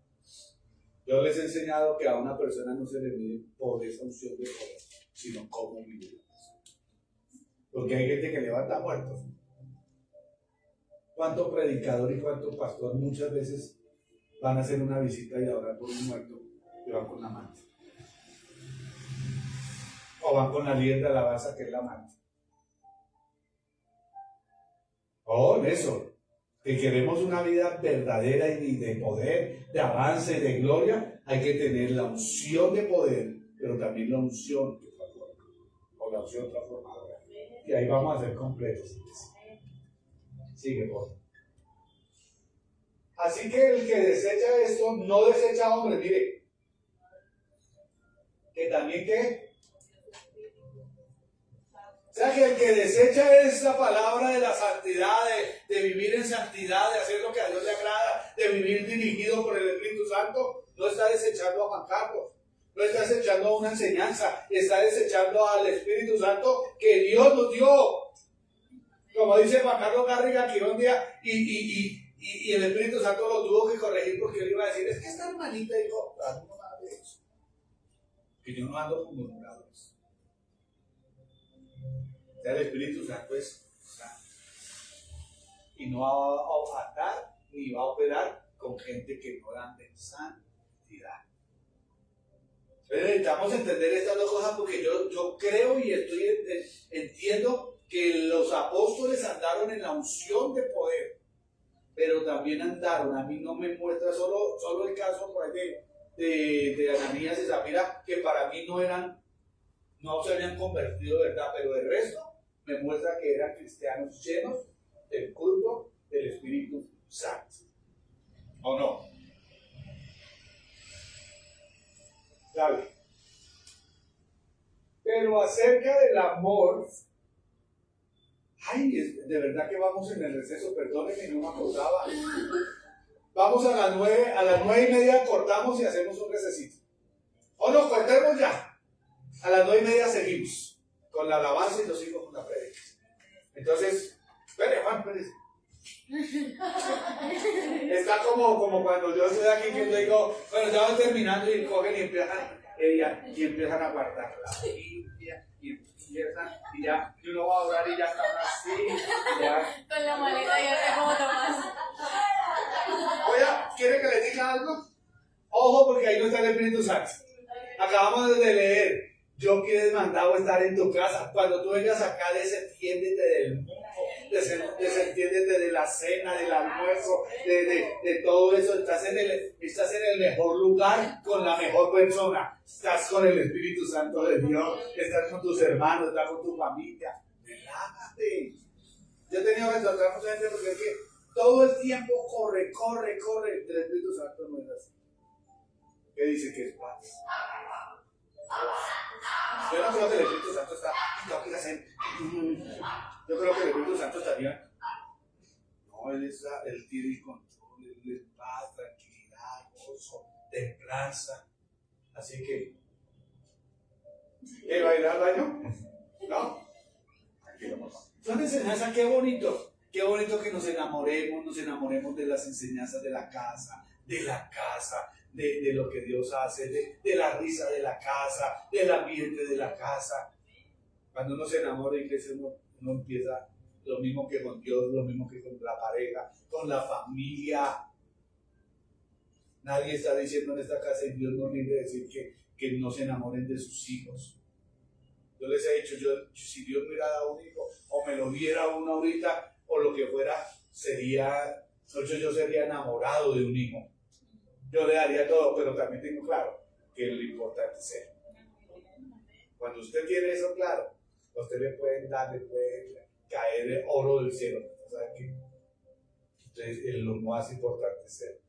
Yo les he enseñado que a una persona no se le mide por esa unción de poder, sino cómo vivir. Porque hay gente que levanta muertos. ¿Cuánto predicador y cuánto pastor muchas veces van a hacer una visita y a orar por un muerto y van con la manta? O van con la líder de alabanza, que es la manta. En eso, que queremos una vida verdadera y de poder, de avance, de gloria, hay que tener la unción de poder, pero también la unción que transforma, o la unción transformadora. Y ahí vamos a ser completos. Sigue, por favor. Así que el que desecha esto, no desecha a hombre, mire. Que también que. O sea, que el que desecha esa palabra de la santidad, de vivir en santidad, de hacer lo que a Dios le agrada, de vivir dirigido por el Espíritu Santo, no está desechando a Juan Carlos, no está desechando una enseñanza, está desechando al Espíritu Santo que Dios nos dio. Como dice Juan Carlos Garriga, que un día, y el Espíritu Santo lo tuvo que corregir, porque él iba a decir: es que esta hermanita dijo, no nada de eso, que yo no ando con murmuradores. O sea, el Espíritu Santo es santo, y no va a atar ni va a operar con gente que no anda en santidad. Entonces necesitamos entender estas dos cosas, porque yo creo y entiendo que los apóstoles andaron en la unción de poder, pero también andaron, a mí no me muestra solo el caso por ahí de Ananías y Zafira, que para mí no se habían convertido, ¿verdad? Pero el resto me muestra que eran cristianos llenos del culto del Espíritu Santo. ¿O no? ¿Sabe? Pero acerca del amor, de verdad que vamos en el receso, perdónenme, no me acordaba. Vamos a las 9:30 cortamos y hacemos un recesito. O nos cortemos ya. A las 9:30 seguimos con la alabanza y los hijos con la predica. Entonces, espere, Juan, espere. Está como cuando yo estoy aquí que yo digo: bueno, ya van terminando, y cogen y empiezan a guardar la Biblia y empiezan, y ya, y uno va a orar y ya están así. Ya. Con la maleta y ahora como Tomás. Oiga, ¿quiere que le diga algo? Ojo, porque ahí no está el Espíritu Santo. Acabamos de leer: yo que he mandado estar en tu casa. Cuando tú vengas acá, desentiéndete del mundo, desentiéndete de la cena, del almuerzo, de todo eso. Estás en el mejor lugar, con la mejor persona. Estás con el Espíritu Santo de Dios, estás con tus hermanos, estás con tu familia. Relájate. Yo he tenido que tratar mucha gente, porque es que todo el tiempo corre. El Espíritu Santo no es así. ¿Qué dice que es paz? Yo no creo que el Espíritu Santo está. Yo creo que el Espíritu Santo estaría. No, él tiene el control, él es paz, tranquilidad, gozo, templanza. Así que. ¿Él va a ir al baño? ¿No? Tranquilo, mamá. Son enseñanzas, qué bonito. Qué bonito que nos enamoremos de las enseñanzas de la casa, de lo que Dios hace, de la risa de la casa, del ambiente de la casa. Cuando uno se enamora, iglesia, uno empieza lo mismo que con Dios, lo mismo que con la pareja, con la familia. Nadie está diciendo en esta casa, y Dios nos libre de decir que no se enamoren de sus hijos. Yo les he dicho, si Dios me hubiera dado un hijo, o me lo diera uno ahorita, o lo que fuera, yo sería enamorado de un hijo. Yo le daría todo, pero también tengo claro que lo importante es él. Cuando usted tiene eso claro, a usted le puede caer oro del cielo. ¿Sabe qué? Entonces, lo más importante es él.